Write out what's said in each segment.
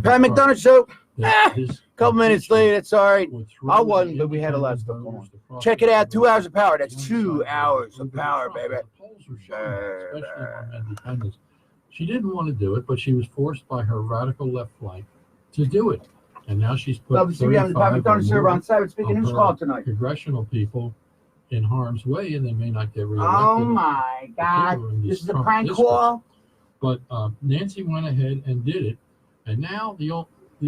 Pat McDonough show. His Couple minutes late. It's all right. would I throw wasn't, the but we had a lot of stuff independent going on. voters across Check it the out. 2 hours of power. board. That's 2 hours of power, baby. The polls were showing, especially on independence. She didn't want to do it, but she was forced by her radical left flank to do it. And now she's put WCBM, the Pat 35 McDonough server or on Sabbath. Speaking more who's of called her tonight? congressional people in harm's way, and they may not get reelected. Oh my God! This is a prank call. But Nancy went ahead and did it, and now the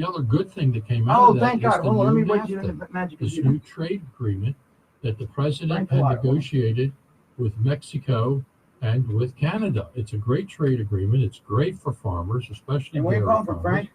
other good thing that came out of that Thank is God. the Hold on, let me new wait you in NAFTA, the magic this computer. new trade agreement that the president Frank had Collado. negotiated with Mexico and with Canada. It's a great trade agreement. It's great for farmers, especially And where you dairy calling from, farmers. Frank?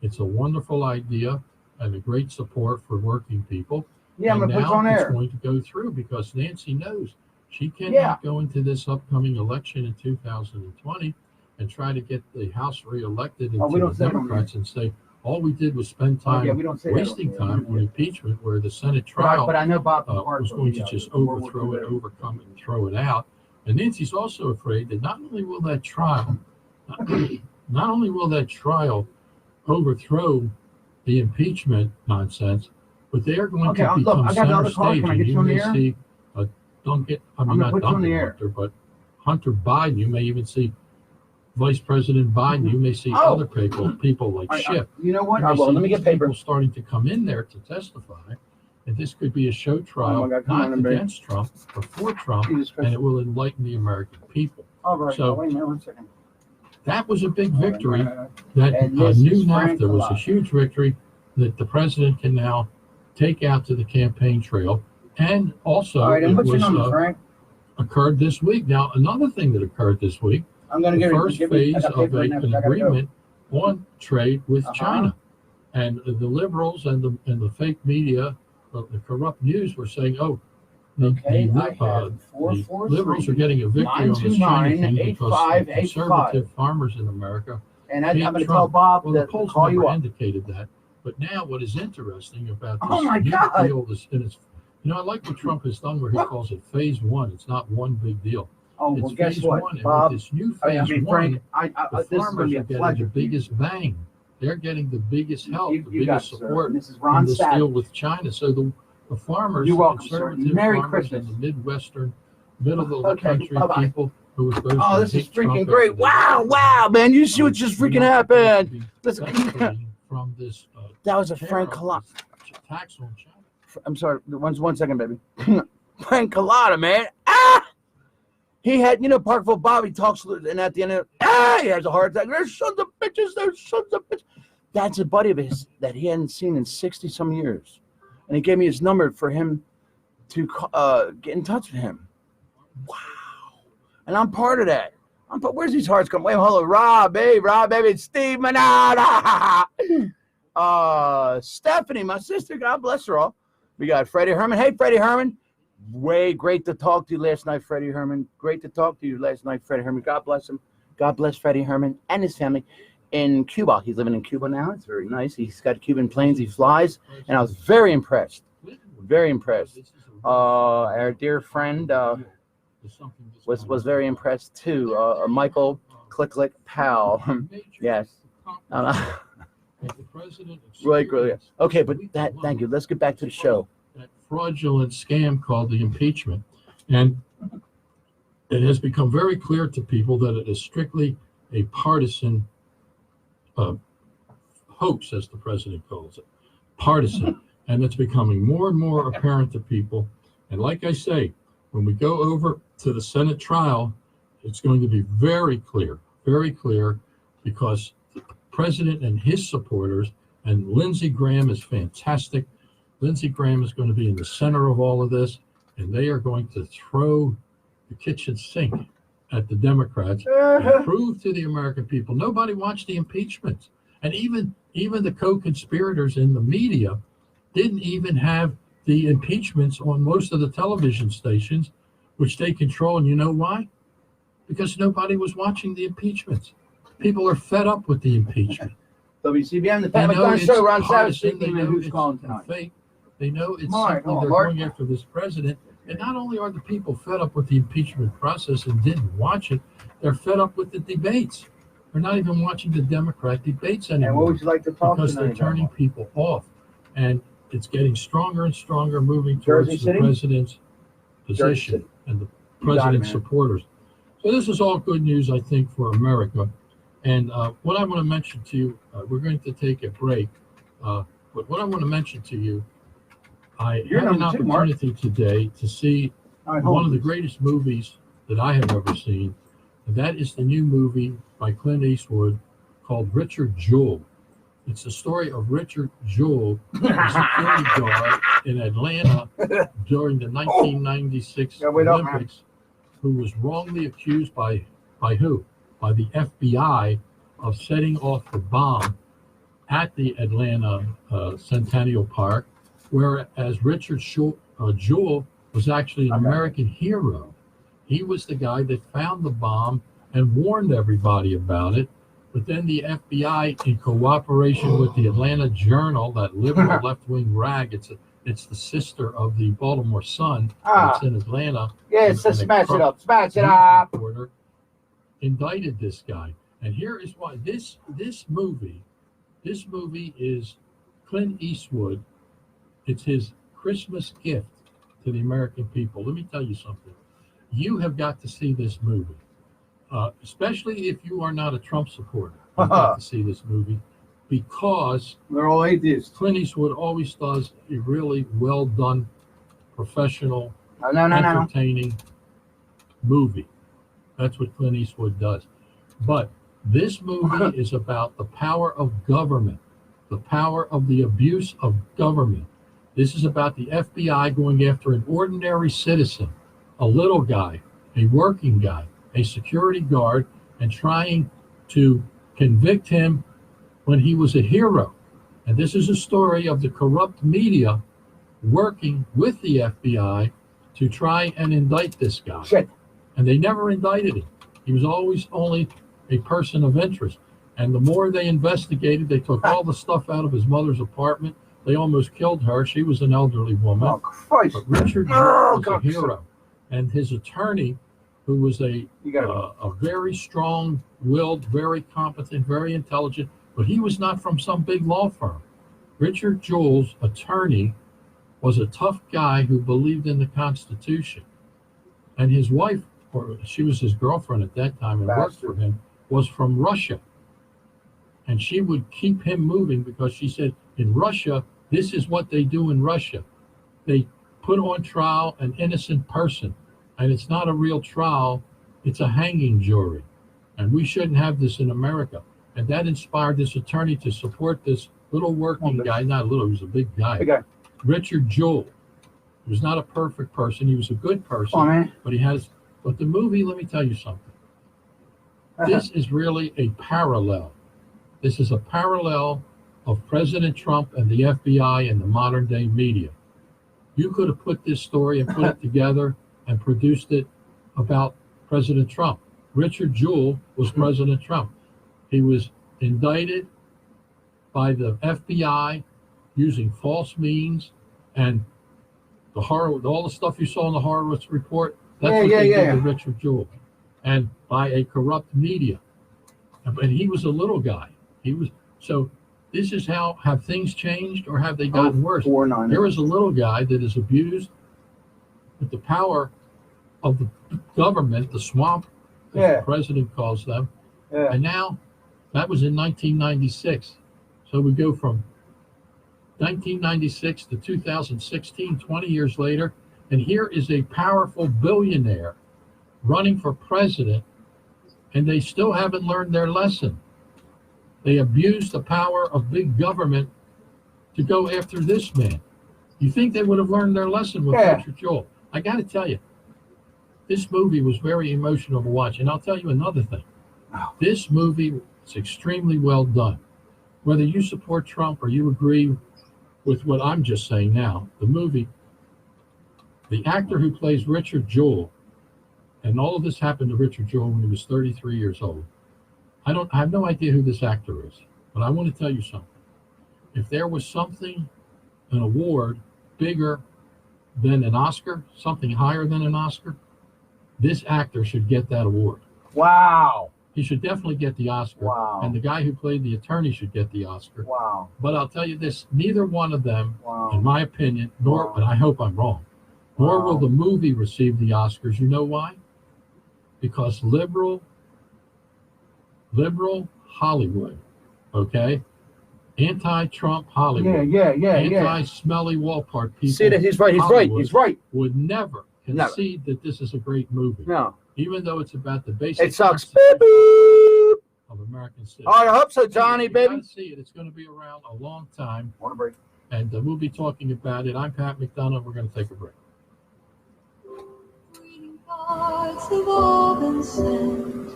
It's a wonderful idea and a great support for working people. Yeah, I'm And gonna put you on now it's air. going to go through because Nancy knows she cannot go into this upcoming election in 2020 and try to get the House reelected Oh, into we don't the say that on Democrats and say, all we did was spend time we don't say that on wasting here. time on impeachment where the Senate But trial I know Bob was going to just overthrow it, overcome it, and throw it out. And Nancy's also afraid that not only will that trial overthrow the impeachment nonsense, but they are going to become center stage. And you may see, but Hunter Biden. You may even see Vice President Biden. You may see other people like Schiff. You know what? You may Well, see let me get these paper. people starting to come in there to testify. And this could be a show trial, Oh my God, come not on, baby. against Trump, but for Trump, Jesus Christ. and it will enlighten the American people. All right. So- Wait a minute, 1 second. That was a big victory. Right. That And this new is Frank NAFTA was a Collado. huge victory that the president can now take out to the campaign trail. And also, All right, and it what's your was number, Frank? occurred this week. Now, another thing that occurred this week, I'm gonna the give first you. phase of an agreement on trade with Uh-huh. China. And the liberals and the fake media, the corrupt news were saying, Okay, the I have 443 liberals are getting a victory on this China thing because 929-8585. conservative farmers in America. And I'm hate going to tell Trump. Bob Well, the to polls call you never up. indicated that. But now what is interesting about this Oh my new God. deal is, and it's, I like what Trump has done where he calls it phase one. It's not one big deal. Oh, It's well, guess phase what, one. And Bob? with this new I phase mean, one, Frank, the this is going farmers to be are a getting pleasure. the biggest bang. They're getting the biggest help, You the got it, biggest sir. support And this is in Ron this Savage. deal with China. So the farmers, You're welcome, sir. conservative Merry farmers Christmas. in the Midwestern, middle of the Okay, country, bye-bye. people who are supposed Oh, to this is hate Trump freaking after great. they Wow, man. You see what just freaking happened. Listen, benefiting from this that was a Frank Collado. tax on China. I'm sorry. One second, baby. Frank Collado, man. He had, Parkville Bobby talks, and at the end of he has a heart attack. There's sons of bitches. That's a buddy of his that he hadn't seen in 60-some years. And he gave me his number for him to get in touch with him. Wow. And I'm part of that. Where's these hearts coming? Wait, hold on. Rob, baby, it's Steve Manada. Stephanie, my sister, God bless her all. We got Freddie Herman. Hey, Freddie Herman. Great to talk to you last night, Freddie Herman. Great to talk to you last night, Freddie Herman. God bless him. God bless Freddie Herman and his family in Cuba. He's living in Cuba now. It's very nice. He's got Cuban planes. He flies. And I was very impressed. Very impressed. Our dear friend was very impressed too. Michael Click Powell. Yes. Really. Okay, but thank you. Let's get back to the show. That fraudulent scam called the impeachment. And it has become very clear to people that it is strictly a partisan hoax, as the president calls it. Partisan. And it's becoming more and more apparent to people. And like I say, when we go over to the Senate trial, it's going to be very clear, because the president and his supporters, and Lindsey Graham is fantastic. Lindsey Graham is going to be in the center of all of this, and they are going to throw the kitchen sink at the Democrats and prove to the American people nobody watched the impeachment. And even the co-conspirators in the media didn't even have the impeachments on most of the television stations, which they control. And you know why? Because nobody was watching the impeachments. People are fed up with the impeachment. WCBM, the Pat McDonough Show, Ron Savage speaking, and who's calling tonight? Fake. They know it's Mark, simply they're Mark. going after this president. And not only are the people fed up with the impeachment process and didn't watch it, they're fed up with the debates. are not even watching the Democrat debates And what anymore would you like to talk because tonight they're turning about? people off. And it's getting stronger and stronger, moving Jersey towards the City? president's Jersey position City. and the You got it, president's man. supporters. So this is all good news, I think, for America. And what I want to mention to you, we're going to take a break. But what I want to mention to you, I You're had an number two, Mark. opportunity today to see All right, one of the please. greatest movies that I have ever seen. And that is the new movie by Clint Eastwood called Richard Jewell. It's the story of Richard Jewell, a security guard in Atlanta during the 1996 Yeah, wait up, man. Olympics, who was wrongly accused by who? By the FBI of setting off the bomb at the Atlanta Centennial Park, whereas Richard Jewell was actually an American hero. He was the guy that found the bomb and warned everybody about it. But then the FBI, in cooperation with the Atlanta Journal, that liberal left-wing rag, it's the sister of the Baltimore Sun. It's in Atlanta. Yeah, and smash it up. Smash it news up. reporter indicted this guy. And here is why this movie is Clint Eastwood. It's his Christmas gift to the American people. Let me tell you something. You have got to see this movie, especially if you are not a Trump supporter. You've got to see this movie because They're all atheists. Clint Eastwood always does a really well done, professional, No. entertaining movie. That's what Clint Eastwood does. But this movie is about the power of government, the power of the abuse of government. This is about the FBI going after an ordinary citizen, a little guy, a working guy, a security guard, and trying to convict him when he was a hero. And this is a story of the corrupt media working with the FBI to try and indict this guy. Shit. And they never indicted him. He was always only a person of interest. And the more they investigated, they took all the stuff out of his mother's apartment. They almost killed her. She was an elderly woman. Oh, Christ. But Richard Jewell was a hero. And his attorney, who was a very strong-willed, very competent, very intelligent, but he was not from some big law firm. Richard Jewell's attorney was a tough guy who believed in the Constitution. And his wife, or she was his girlfriend at that time and worked for him, was from Russia. And she would keep him moving because she said, in Russia, this is what they do in Russia. They put on trial an innocent person, and it's not a real trial, it's a hanging jury. And we shouldn't have this in America. And that inspired this attorney to support this little working guy, not little, he was a big guy, Richard Jewell. He was not a perfect person, he was a good person, but the movie, let me tell you something. This is really a parallel. This is a parallel of President Trump and the FBI and the modern day media. You could have put this story and put it together and produced it about President Trump. Richard Jewell was President Trump. He was indicted by the FBI using false means, and all the stuff you saw in the Horowitz report, that's what they did with Richard Jewell, and by a corrupt media. And he was a little guy. So this is how, have things changed or have they gotten worse? There is a little guy that is abused with the power of the government, the swamp, as the president calls them. And now, that was in 1996. So we go from 1996 to 2016, 20 years later, and here is a powerful billionaire running for president, and they still haven't learned their lesson. They abused the power of big government to go after this man. You think they would have learned their lesson with Richard Jewell? I got to tell you, this movie was very emotional to watch. And I'll tell you another thing. This movie is extremely well done. Whether you support Trump or you agree with what I'm just saying now, the movie, the actor who plays Richard Jewell, and all of this happened to Richard Jewell when he was 33 years old. I have no idea who this actor is, but I want to tell you something. If there was something, an award bigger than an Oscar, something higher than an Oscar, this actor should get that award. Wow. He should definitely get the Oscar. Wow. And the guy who played the attorney should get the Oscar. Wow. But I'll tell you this, neither one of them, Wow. in my opinion, nor, Wow. and I hope I'm wrong, nor Wow. will the movie receive the Oscars. You know why? Because liberal Hollywood, okay? Anti-Trump Hollywood. Yeah. Anti-smelly Walmart people. See that he's right. He's right. Would never concede that this is a great movie. No. Even though it's about the basic It sucks. concept Beep. of American citizens. Oh, I hope so, Johnny, You baby. gotta see it. It's going to be around a long time. Want a break? And we'll be talking about it. I'm Pat McDonough. We're going to take a break. Greeting cards have all been sent.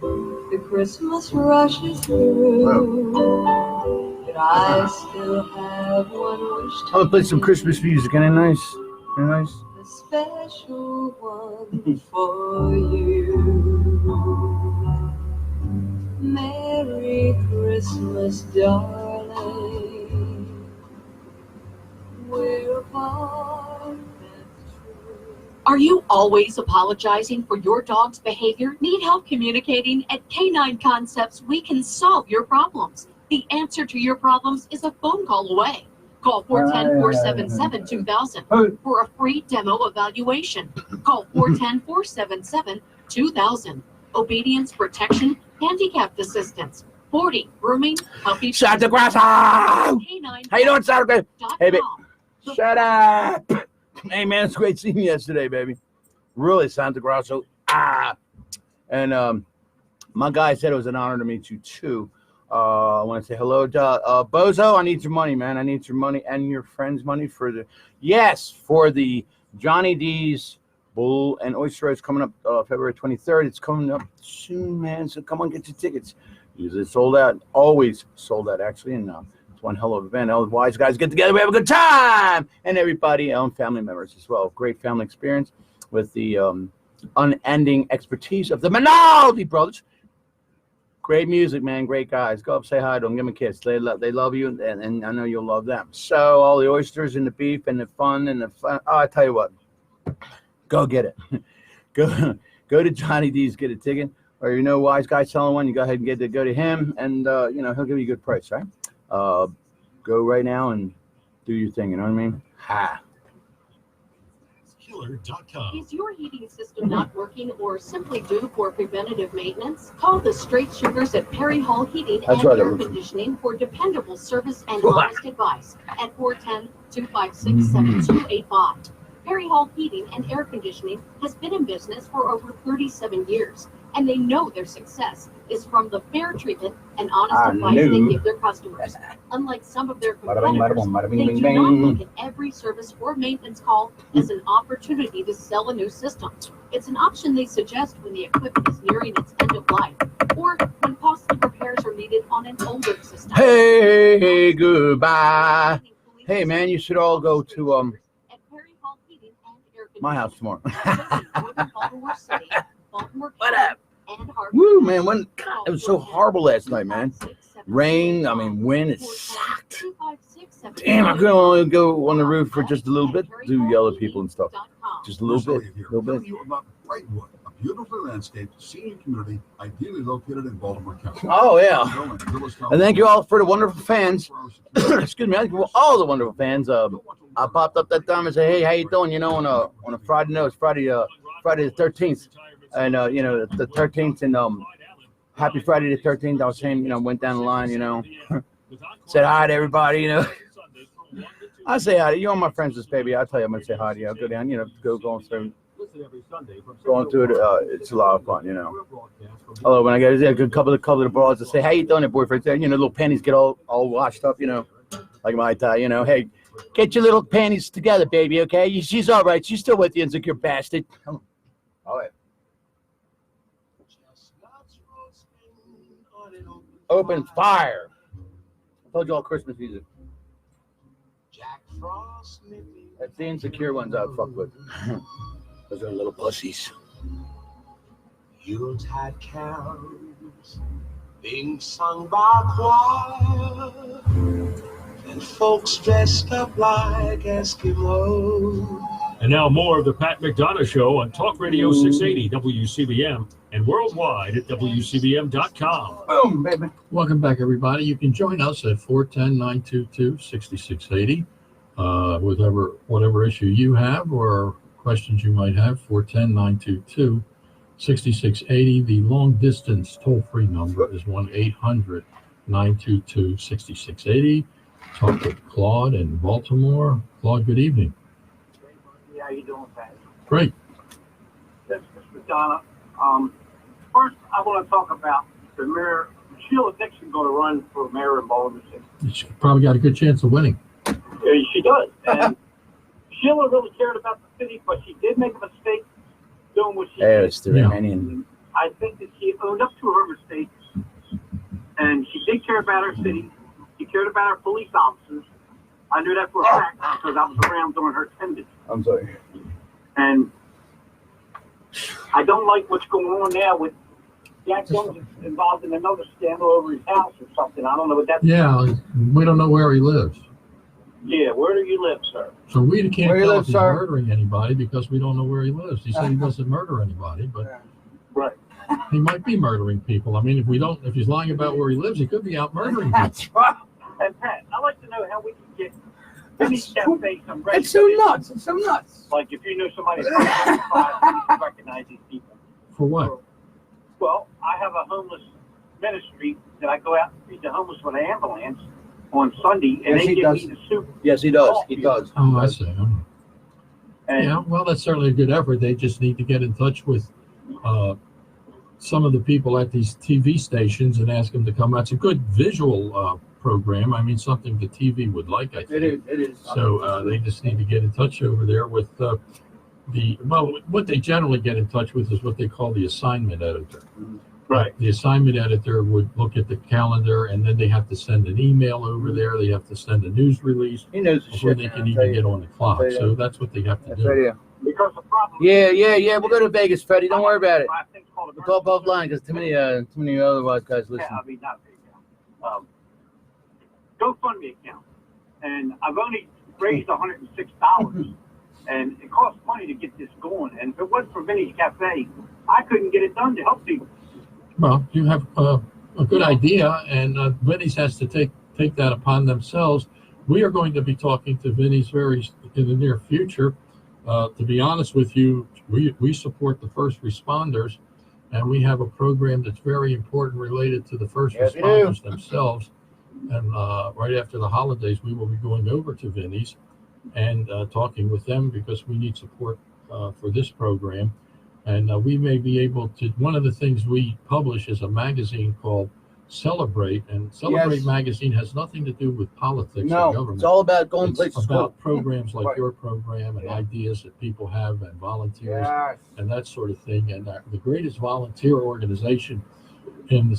The Christmas rush is through. But I still have one wish to I'm gonna play some Christmas music. Ain't it nice? Ain't it nice? a special one for you. Merry Christmas, darling. We're apart, that's true. Are you always apologizing for your dog's behavior? Need help communicating? At Canine Concepts, we can solve your problems. The answer to your problems is a phone call away. Call 410-477-2000 for a free demo evaluation. Call 410-477-2000. Obedience, protection, handicapped assistance, boarding, grooming, puppy. Santa Claus! How you doing, Santa Claus? Hey, baby. Shut up! Hey, man, it's great seeing you yesterday, baby. Really, Santa Grosso. And my guy said it was an honor to meet you, too. I want to say hello to Bozo. I need your money, man. I need your money and your friends' money for the Johnny D's Bull and Oyster Roast coming up February 23rd. It's coming up soon, man. So come on, get your tickets. Usually sold out. Always sold out, actually. And it's one hell of an event. All the wise guys get together. We have a good time. And everybody, family members as well. Great family experience with the unending expertise of the Minaldi brothers. Great music, man. Great guys. Go up, say hi to them, give them a kiss. They love you, and I know you'll love them. So all the oysters and the beef and the fun. Oh, I tell you what, go get it. go to Johnny D's, get a ticket, or wise guy selling one. You go ahead and go to him, and he'll give you a good price, right? Go right now and do your thing. You know what I mean? Ha. Is your heating system not working or simply due for preventative maintenance? Call the straight shooters at Perry Hall Heating and Air Conditioning for dependable service and honest advice at 410-256-7285. Perry Hall Heating and Air Conditioning has been in business for over 37 years, and they know their success is from the fair treatment and honest advice they give their customers. Unlike some of their competitors, they do not look at every service or maintenance call as an opportunity to sell a new system. It's an option they suggest when the equipment is nearing its end of life, or when costly repairs are needed on an older system. Hey, goodbye. Hey, man, you should all go to my house tomorrow. What up? Woo, man, God, it was so horrible last night, man. Rain, wind, it sucked. Damn, I couldn't only go on the roof for just a little bit, do yell at people and stuff. Just a little bit. Brightwood, a beautifully landscaped senior community ideally located in Baltimore County. Oh, yeah. And thank you all for the wonderful fans. Excuse me, thank you for all the wonderful fans. I popped up that time and said, hey, how you doing? On a Friday, no, it's Friday the 13th. And, the 13th, and happy Friday the 13th. I was saying, went down the line, said hi to everybody, I say hi to you. All my friends, this baby. I'll tell you, I'm going to say hi to you. I'll go down, going through. Going through it, it's a lot of fun, Although when I get a couple of the broads, I say, how you doing, boyfriend? Little panties get all washed up, like my tie, hey, get your little panties together, baby, okay? She's all right. She's still with you, insecure bastard. Come on. All right. Open fire. I told you all Christmas music. That's the insecure ones I'd fuck with. Those are little pussies. Yuletide carols being sung by choir, and folks dressed up like Eskimos, And now more of the Pat McDonough Show on Talk Radio 680 WCBM and worldwide at WCBM.com. Boom, baby. Welcome back, everybody. You can join us at 410-922-6680. Whatever issue you have or questions you might have, 410-922-6680. The long distance toll-free number is 1-800-922-6680. Talk with Claude in Baltimore. Claude, good evening. How you doing, Pat? Great. This is McDonough. First, I want to talk about the mayor. Sheila Dixon going to run for mayor in Baltimore City. She probably got a good chance of winning. She does. And Sheila really cared about the city, but she did make a mistake doing what she did. It's the Romanian. I think that she owned up to her mistakes, and she did care about her city. She cared about her police officers. I knew that for a fact because I was around during her tenure. I'm sorry. And I don't like what's going on now with Jack Jones involved in another scandal over his house or something. I don't know what that's. Yeah, we don't know where he lives. Yeah, where do you live, sir? So we can't Where you tell live, if he's sir? murdering anybody because we don't know where he lives. He said he doesn't murder anybody, but Right. he might be murdering people. I mean, if he's lying about where he lives, he could be out murdering people. That's right. And Pat, I'd like to know how we can get Vinny's Cafe some It's so nuts. It's so nuts. Like if you know somebody that's 25, you can recognize these people. For what? Well, I have a homeless ministry that I go out and feed the homeless with an ambulance on Sunday, and Yes, they he give does. me the soup. Yes, he does. He does. Oh, I see. And Yeah, well, that's certainly a good effort. They just need to get in touch with some of the people at these TV stations and ask them to come. That's a good visual program. I mean, something the TV would like, I think. It is. It is. So they just need to get in touch over there with what they generally get in touch with is what they call the assignment editor. right. The assignment editor would look at the calendar, and then they have to send an email over there. They have to send a news release He knows the before shit. they man, can I'll even tell you. get on the clock. I'll tell you. So that's what they have to That's do. right here. Because the problem. Yeah. We'll go to Vegas, Freddie. Don't worry about it. I think it's called a We'll talk offline because too many otherwise guys listen. Yeah, I mean, not big. GoFundMe account, and I've only raised $106, and it costs money to get this going. And if it wasn't for Vinny's Cafe, I couldn't get it done to help people. Well, you have a good idea, and Vinny's has to take that upon themselves. We are going to be talking to Vinny's in the near future. To be honest with you, we support the first responders, and we have a program that's very important related to the first Yes, we do. responders themselves. And right after the holidays, we will be going over to Vinny's and talking with them because we need support for this program. And we may be able to, one of the things we publish is a magazine called Celebrate, and Celebrate Yes. magazine has nothing to do with politics or No, government. it's all about going It's places. about programs like Right. your program and Yeah. ideas that people have and volunteers Yes. and that sort of thing. And the greatest volunteer organization in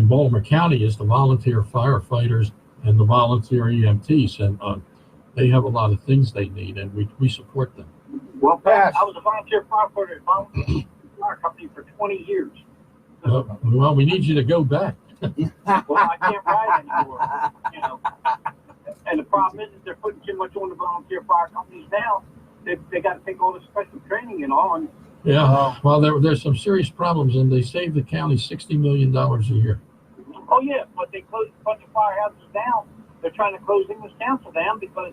Baltimore County is the volunteer firefighters and the volunteer EMTs, and they have a lot of things they need, and we support them. Well, Pat, Yes. I was a volunteer firefighter at volunteer fire company for 20 years. Well, we need you to go back. Well, I can't ride anymore, you know. And the problem is they're putting too much on the volunteer fire companies now. They got to take all the special training and all. And Yeah, well, there's some serious problems, and they save the county $60 million a year. oh yeah, but they closed a bunch of firehouses down. They're trying to close English Council down because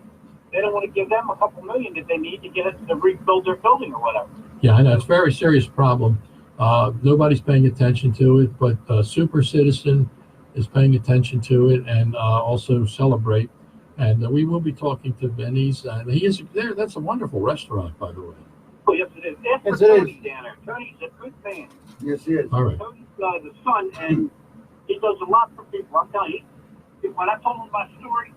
they don't want to give them a couple million that they need to get it to rebuild their building or whatever. Yeah, I know, it's a very serious problem. Nobody's paying attention to it, but Super Citizen is paying attention to it, and also Celebrate. And we will be talking to Benny's. And he is there. That's a wonderful restaurant, by the way. Oh, yes, it is. Ask Yes, for it is. Tony down there. Tony's a good man. Yes, he is. All right. Tony's the son, and he does a lot for people. I'm telling you, when I told him my story,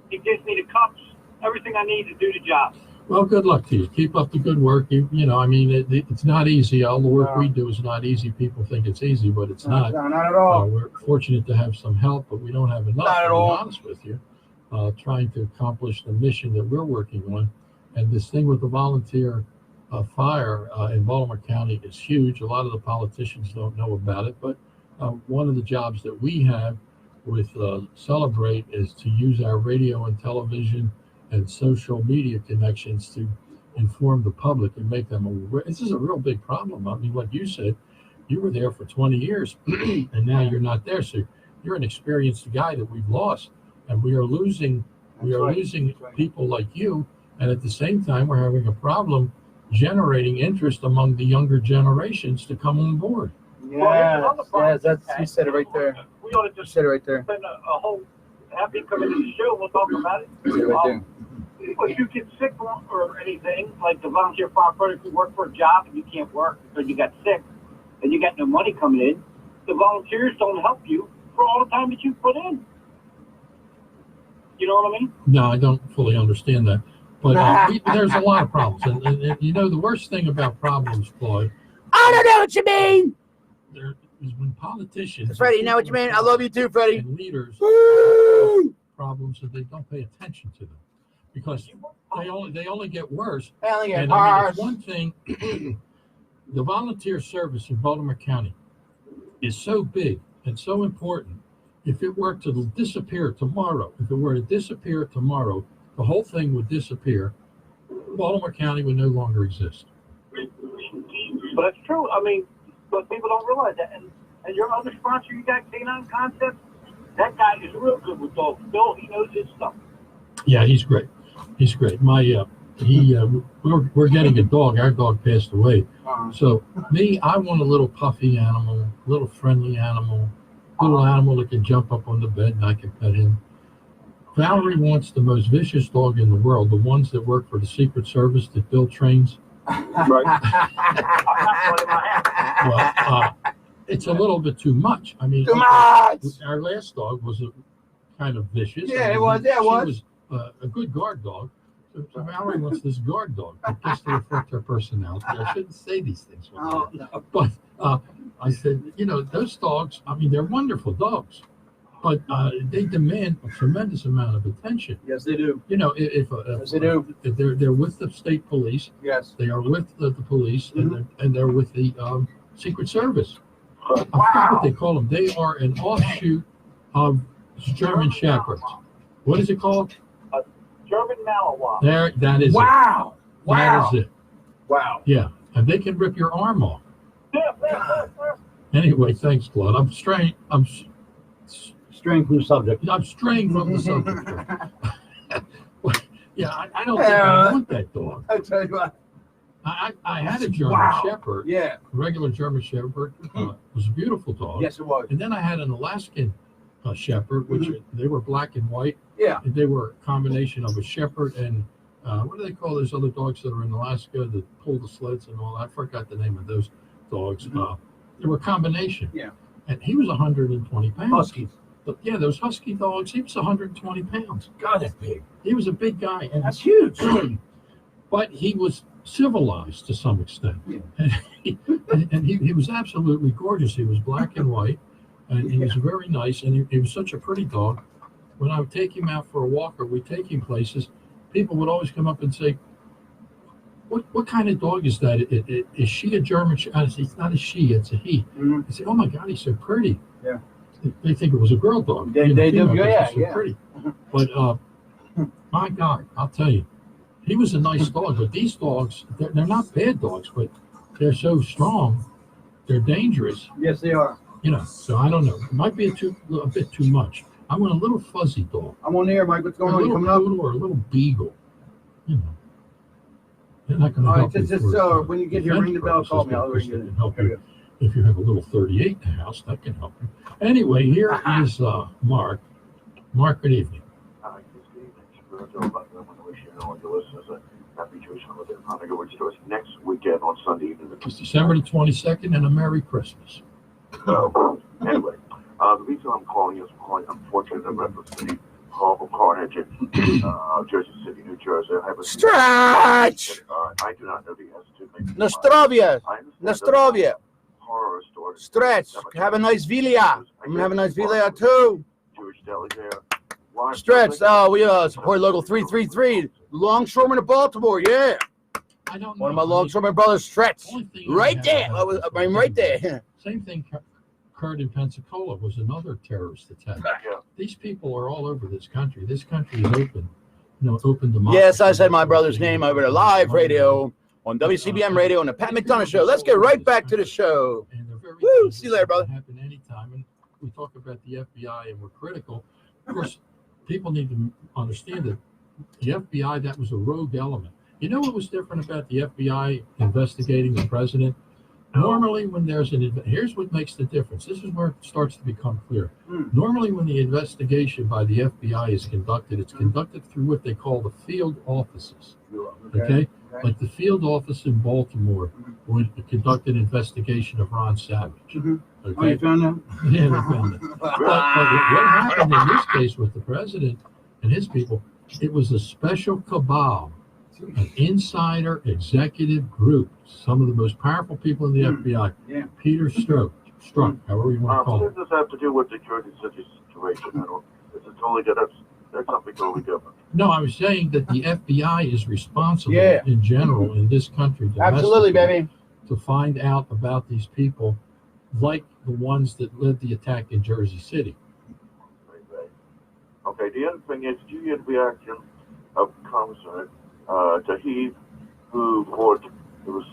he gives me the cups, everything I need to do the job. Well, good luck to you. Keep up the good work. You know, I mean, it's not easy. All the work we do is not easy. People think it's easy, but it's not. No, not at all. We're fortunate to have some help, but we don't have enough, Not at to be all. honest with you, trying to accomplish the mission that we're working on. And this thing with the volunteer fire in Baltimore County is huge. A lot of the politicians don't know about it, but one of the jobs that we have with Celebrate is to use our radio and television and social media connections to inform the public and make them aware. This is a real big problem. I mean, what you said, you were there for 20 years and now you're not there. So you're an experienced guy that we've lost, and we are losing people like you. And at the same time, we're having a problem generating interest among the younger generations to come on board. Yes, that's, you said it right there. We ought to You just said it right there. spend a whole, have you come into the show, we'll talk about it. You said it right there. If you get sick or anything, like the volunteer firefighter, if you work for a job and you can't work because you got sick and you got no money coming in, the volunteers don't help you for all the time that you put in. You know what I mean? No, I don't fully understand that. But there's a lot of problems. And you know, the worst thing about problems, Floyd, I don't know what you mean. there is when politicians Freddie, you know what you mean? I love you too, Freddie. and leaders Woo! problems that they don't pay attention to them because they only get worse. Hell yeah, And I mean, cars. it's one thing, the volunteer service in Baltimore County is so big and so important. If it were to disappear tomorrow, the whole thing would disappear. Baltimore County would no longer exist. But it's true. I mean, but people don't realize that. And your other sponsor, you got Canine Concepts, that guy is real good with dogs. Bill, he knows his stuff. Yeah, he's great. He's great. We're getting a dog. Our dog passed away. So I want a little puffy animal, little friendly animal, little animal that can jump up on the bed and I can pet him. Valerie wants the most vicious dog in the world, the ones that work for the Secret Service that Bill trains. Right. Well, it's a little bit too much. I mean, Too much. our last dog was kind of vicious. Yeah, I mean, it was. Yeah, it she was. a good guard dog. So Valerie wants this guard dog just to reflect her personality. I shouldn't say these things. Oh, no. But I said, you know, those dogs, I mean, they're wonderful dogs, but they demand a tremendous amount of attention. Yes, they do. You know, Yes, they do. if they're with the state police, Yes. they are with the police, Mhm. and they're with the Secret Service. I forget Wow. what they call them. They are an offshoot of German Shepherds. What is it called? German Malinois. That is it. Wow. Wow. That is it. Wow. Yeah, and they can rip your arm off. Anyway, thanks, Claude. I'm straying from the subject. Yeah, I don't think I want that dog. I tell you what. I had a German Shepherd, Yeah. regular German Shepherd. It was a beautiful dog. Yes, it was. And then I had an Alaskan Shepherd, which they were black and white. Yeah. And they were a combination of a Shepherd and what do they call those other dogs that are in Alaska that pull the sleds and all that? I forgot the name of those dogs. They were a combination. Yeah. And he was 120 pounds. Huskies. But yeah, those husky dogs, he was 120 pounds. God, that's big. He was a big guy. And That's huge. but he was civilized to some extent. Yeah. And he was absolutely gorgeous. He was black and white, and he was very nice, and he was such a pretty dog. When I would take him out for a walk or we'd take him places, people would always come up and say, what kind of dog is that? Is she a German? I say, it's not a she, it's a he. Mhm. I say, oh my God, he's so pretty. Yeah. They think it was a girl dog. They you know, do, female, 'cause yeah, he's so yeah. pretty. But my God, I'll tell you, he was a nice dog. But these dogs, they're not bad dogs, but they're so strong, they're dangerous. Yes, they are. You know, so I don't know. It might be a bit too much. I want a little fuzzy dog. I'm on the air, Mike. What's Or going a on? You little coming up? poodle or a little beagle. You know. They're not going to All right, help you. just for, when you get here, defense ring the bell, call me. I'll purposes, ring they you. can help you. If you have a little 38 in the house, that can help you. Anyway, here is Mark. Mark, good evening. Hi, good evening. I want to wish you and your listeners a happy Jewish holiday. I'm going to go to us next weekend on Sunday evening. It's December the 22nd, and a Merry Christmas. Anyway, the reason I'm calling is unfortunate in reference to the horrible carnage in Jersey City, New Jersey. I have a Stretch! I do not know the answer. Nostrovia. I understand Nostrovia. horror stories. Stretch. Have a nice Villa. I'm gonna have a nice Villa too. Jewish deli there. Why- Stretch. We support local 333, Longshoreman of Baltimore. Yeah. I don't know. One of my longshoreman brothers, Stretch. Only thing I Right have there. about I'm right there. Same thing occurred in Pensacola, was another terrorist attack. Yeah. These people are all over this country. This country is open. open democracy. Yes, I said my brother's name over to live radio on WCBM radio on the Pat McDonough Show. Let's get right back to the show. And they're very Woo! See you later, brother. Happen anytime. And we talk about the FBI and we're critical. Of course, people need to understand that the FBI, that was a rogue element. You know what was different about the FBI investigating the president? Normally, when there's here's what makes the difference. This is where it starts to become clear. Normally, when the investigation by the FBI is conducted, it's conducted through what they call the field offices. Okay? Like the field office in Baltimore would conduct an investigation of Ron Savage. Okay? Oh, you found him? Yeah, we found it. But what happened in this case with the president and his people, it was a special cabal, an insider executive group, some of the most powerful people in the FBI. Yeah. Peter Strzok, however you want to call What it. does this have to do with the Jersey City situation? It's a totally that's something totally different. No, I was saying that the FBI is responsible Yeah. in general in this country. Absolutely, baby. To find out about these people, like the ones that led the attack in Jersey City. Right. Okay, the other thing is, did you hear the reaction of Congressman Tahib, who thought it was,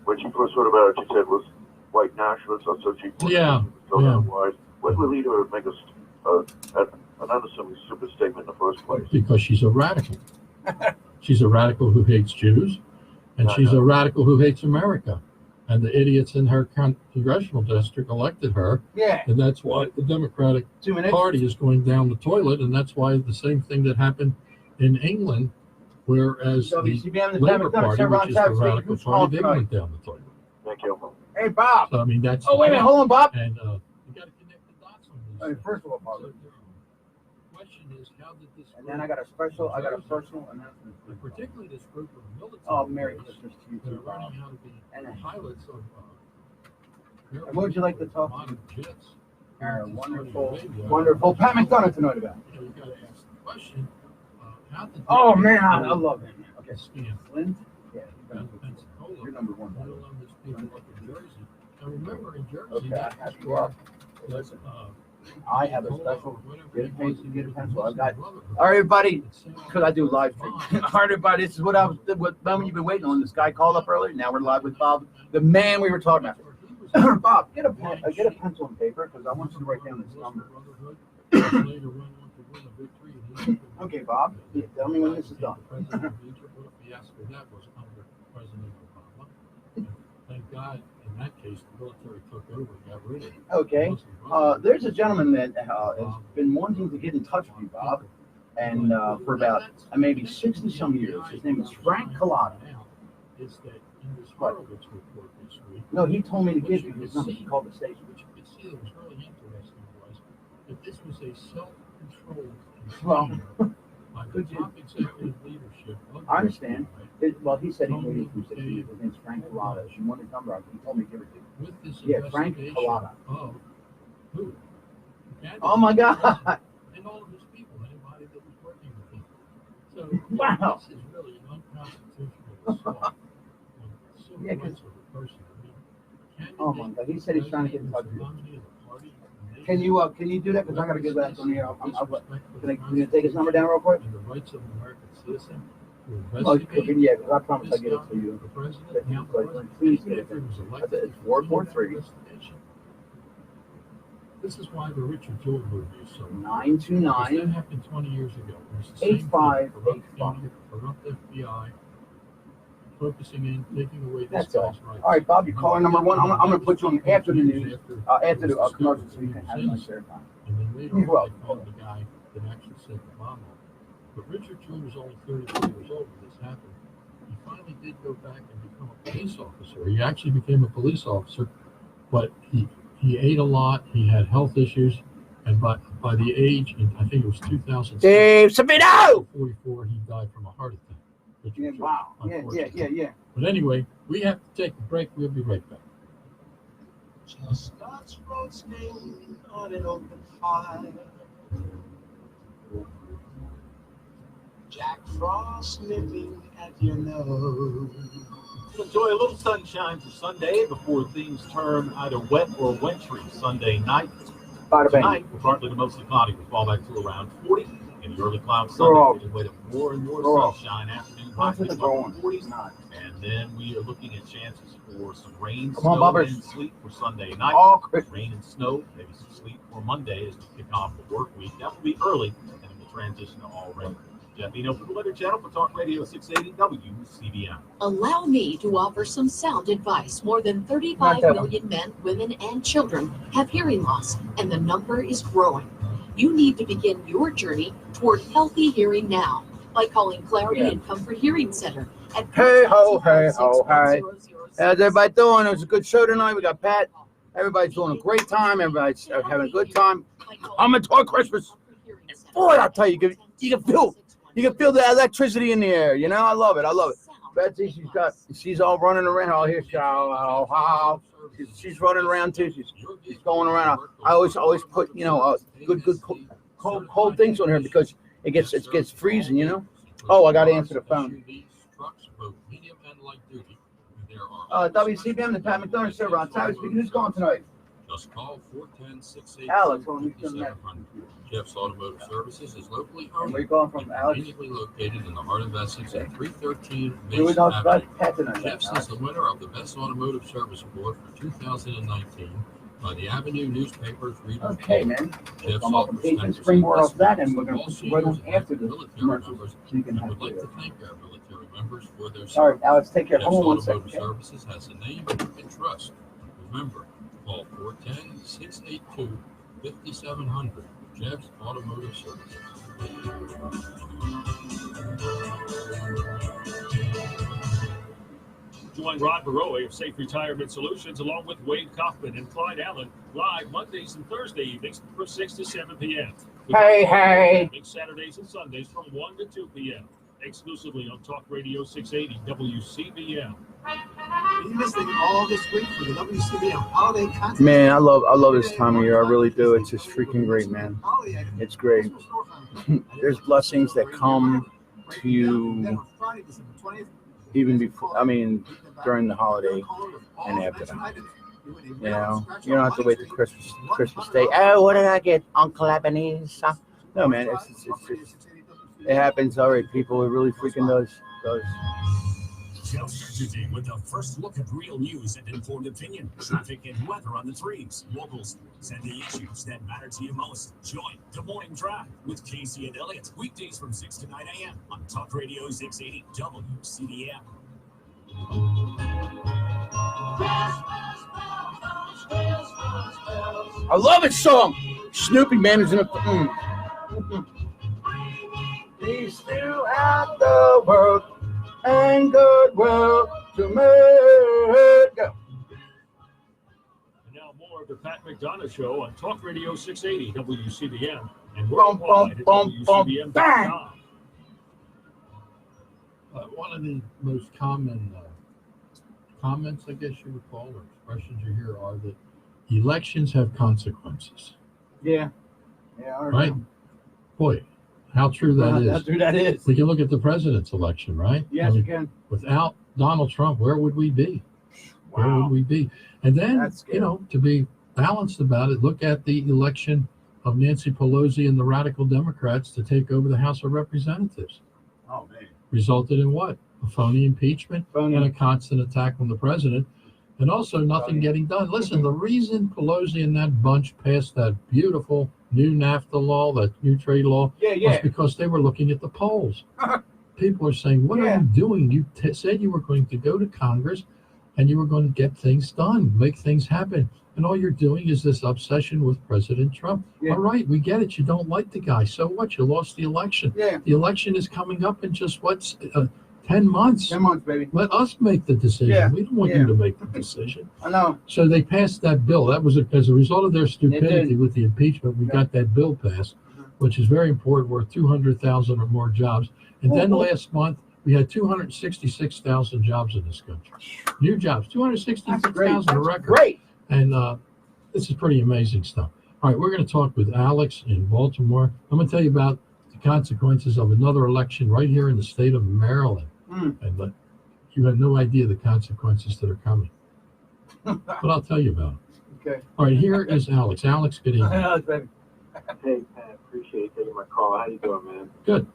when she first heard about it, she said it was white nationalists, or so she thought Yeah. otherwise. When would lead her to make an unassuming stupid statement in the first place? Because she's a radical. She's a radical who hates Jews, and she's a radical who hates America. And the idiots in her congressional district elected her, Yeah. and that's why the Democratic 2 minutes. Party is going down the toilet, and that's why the same thing that happened in England, whereas WCBM, the the Labour Democratic Party, Ron which is the Savage, radical who's called party, they tonight? went down the toilet. Thank you. Hey, Bob. So, I mean, that's Oh, wait a minute. Hold on, Bob. And you got to connect the dots on this. Hey, first of all, Bob. So the question is, how did this And then I got a personal announcement. and particularly this group of military Oh, Merry leaders Christmas to you that are too, Bob. learning how to be And pilots of And what would you like to talk to? modern jets. Our Saudi wonderful, Arabia. wonderful Pat McDonough tonight about. You know, you got to ask the question, how did Oh, man, I love him. Okay. scam Flint? Yeah. in Pensacola? You're number one. Let alone these people up in Jersey. Now remember, in Jersey, Okay, I have to up. Listen, I have a special, get a pencil, get a pencil. I've got, all right, everybody, because I do live stream. All right, everybody, this is what moment you've been waiting on. This guy called up earlier. Now we're live with Bob, the man we were talking about. Bob, get a pencil and paper, because I want you to write down this number. Okay, Bob, tell me when this is done. Thank God, in that case, the military took over and got rid of it. Okay, there's a gentleman that has been wanting to get in touch with you, Bob, and for about maybe 60 some years. His name is Frank Collada. Is that in this Horowitz report this week? No, he told me to give you his number. He called the station. What you could see that was really interesting was that this was a self-controlled Well, by the top executive leadership. I understand. Well, he said he waited for 60 years. His name's Frank Collada. If you want his number, he told me to give it to you. With this Yeah, Frank investigation Collada. of who? Oh my God! And all of his people, anybody that was working with him. So Wow. this is really an unconstitutional assault on civil Yeah, 'cause- rights of a person. I mean, Oh my God! He said he's trying to get in touch with you. nominee of the party, the Can you do that? Because I gotta get back on here. Can I take his number down real quick? and the rights of an American citizen to Oh, investigate yeah, because I promised I'd this get it to you. the president, That now you the guys president, please even get if it. he was I elected, said it's to 443. investigation. This is why the Richard Jewell movie is so important. 929. That happened 20 years ago. It's the same thing. 8585. Corrupt FBI, focusing in, taking away this That's all. guy's rights. All right, Bob, you're caller number one. I'm gonna put you on after the news, after the commercial, so you can have my share time. And then later You're on, welcome. they found the guy that actually set the bomb off. But Richard Jewell was only 34 years old when this happened. He finally did go back and become a police officer. He actually became a police officer, but he ate a lot. He had health issues, and by the age, I think it was 2006, Dave Sabino! 44, he died from a heart attack. Richard Yeah, Jewell, wow. unfortunately. Yeah. But anyway, we have to take a break. We'll be right back. Chestnuts roasting on an open fire. Jack Frost nipping at your nose. Enjoy a little sunshine for Sunday before things turn either wet or wintry Sunday night. Bada bang. Tonight, we're partly to mostly cloudy with fallback to around 40. In the early clouds Throw Sunday, off. we await more and more Throw off. sunshine. Afternoon What's high with the mid-level going? 40s. Not. And then we are looking at chances for some rain, Come on, snow, Bubbers. and sleet for Sunday night. All Chris. Rain and snow, maybe some sleet for Monday as we kick off the work week. That will be early, and then we'll transition to all rain. Jeff Eno for the Weather Channel for Talk Radio 680 WCBM. Allow me to offer some sound advice. More than 35 million men, women, and children have hearing loss, and the number is growing. You need to begin your journey toward healthy hearing now by calling Clarity and Comfort Hearing Center at Hey ho, hey ho, hey. How's everybody doing? It was a good show tonight. We got Pat. Everybody's doing a great time. Everybody's having a good time. I'm enjoying Christmas. Boy, I'll tell you, you can feel the electricity in the air. You know, I love it. I love it. Betsy, she's all running around. Oh, here's she's running around too. She's going around. I always put good cold things on her because it gets freezing. You know. Oh, I got to answer the phone. WCBM, the Pat McDonough server on time. Who's going tonight? Just call 410-682. Alex, Jeff's Automotive Services is locally owned. Where are you calling from, Alex? Conveniently located in the heart of Essex at 313 We were Mason talking Avenue. about Pat tonight. Jeff's is the winner of the Best Automotive Service Award for 2019 by the Avenue Newspapers Reader. Okay, man. Jeff's I'm up offers to spring more off that, and we're going to all put you right on seniors after and the military commercials. members, So you can and have would like it. to thank our military members for their All service. right, Alex, take care. Jeff's Hold on one Automotive second. Services has a name you can trust. Remember, call 410-682-5700. Jeff's Automotive Services. Join Rod Baroe of Safe Retirement Solutions along with Wade Kaufman and Clyde Allen live Mondays and Thursday evenings from 6 to 7 p.m. Hey. Saturdays and Sundays from 1 to 2 p.m. Exclusively on Talk Radio 680 WCBM. You're listening all this week for the WCBM holiday contest. Man, I love this time of year. I really do. It's just freaking great, man. It's great. There's blessings that come to you even before, during the holiday and after that. You know, you don't have to wait till Christmas Day. Oh, what did I get, Uncle Ebenezer? No, man, it happens already. People, it really freaking does. Just today with a first look at real news and informed opinion, traffic and weather on the streets, locals, and the issues that matter to you most. Join the Morning Drive with Casey and Elliott, weekdays from 6 to 9 a.m. on Talk Radio 680 WCBM. I love this song. Snoopy, man, is in a. Peace throughout the world and goodwill to make. Go. And now more of the Pat McDonough Show on Talk Radio 680 WCBM and worldwide at WCBM.com. One of the most common comments, I guess you would call, or expressions you hear are that elections have consequences. Yeah. Right? Boy, how true that is. How true that is. We can look at the president's election, right? Yes, we can. Without Donald Trump, where would we be? Wow. Where would we be? And then, That's scary. to be balanced about it, look at the election of Nancy Pelosi and the radical Democrats to take over the House of Representatives. Oh, man. Resulted in what? A phony impeachment and a constant attack on the president, and also nothing getting done. Listen, the reason Pelosi and that bunch passed that beautiful new NAFTA law, that new trade law, was because they were looking at the polls. People are saying, what are you doing? You said you were going to go to Congress and you were going to get things done, make things happen. And all you're doing is this obsession with President Trump. Yeah. All right, we get it. You don't like the guy. So what? You lost the election. Yeah. The election is coming up in just 10 months. 10 months, baby. Let us make the decision. Yeah. We don't want you to make the decision. I know. So they passed that bill. That was as a result of their stupidity with the impeachment. We got that bill passed, which is very important, worth 200,000 or more jobs. And then last month, we had 266,000 jobs in this country. New jobs, 266,000, a record. Great. And this is pretty amazing stuff. All right, we're going to talk with Alex in Baltimore. I'm going to tell you about the consequences of another election right here in the state of Maryland. And you have no idea the consequences that are coming. But I'll tell you about them. Okay. All right, here is Alex. Alex, good evening. Alex, baby. Hey, Pat, appreciate you taking my call. How you doing, man? Good.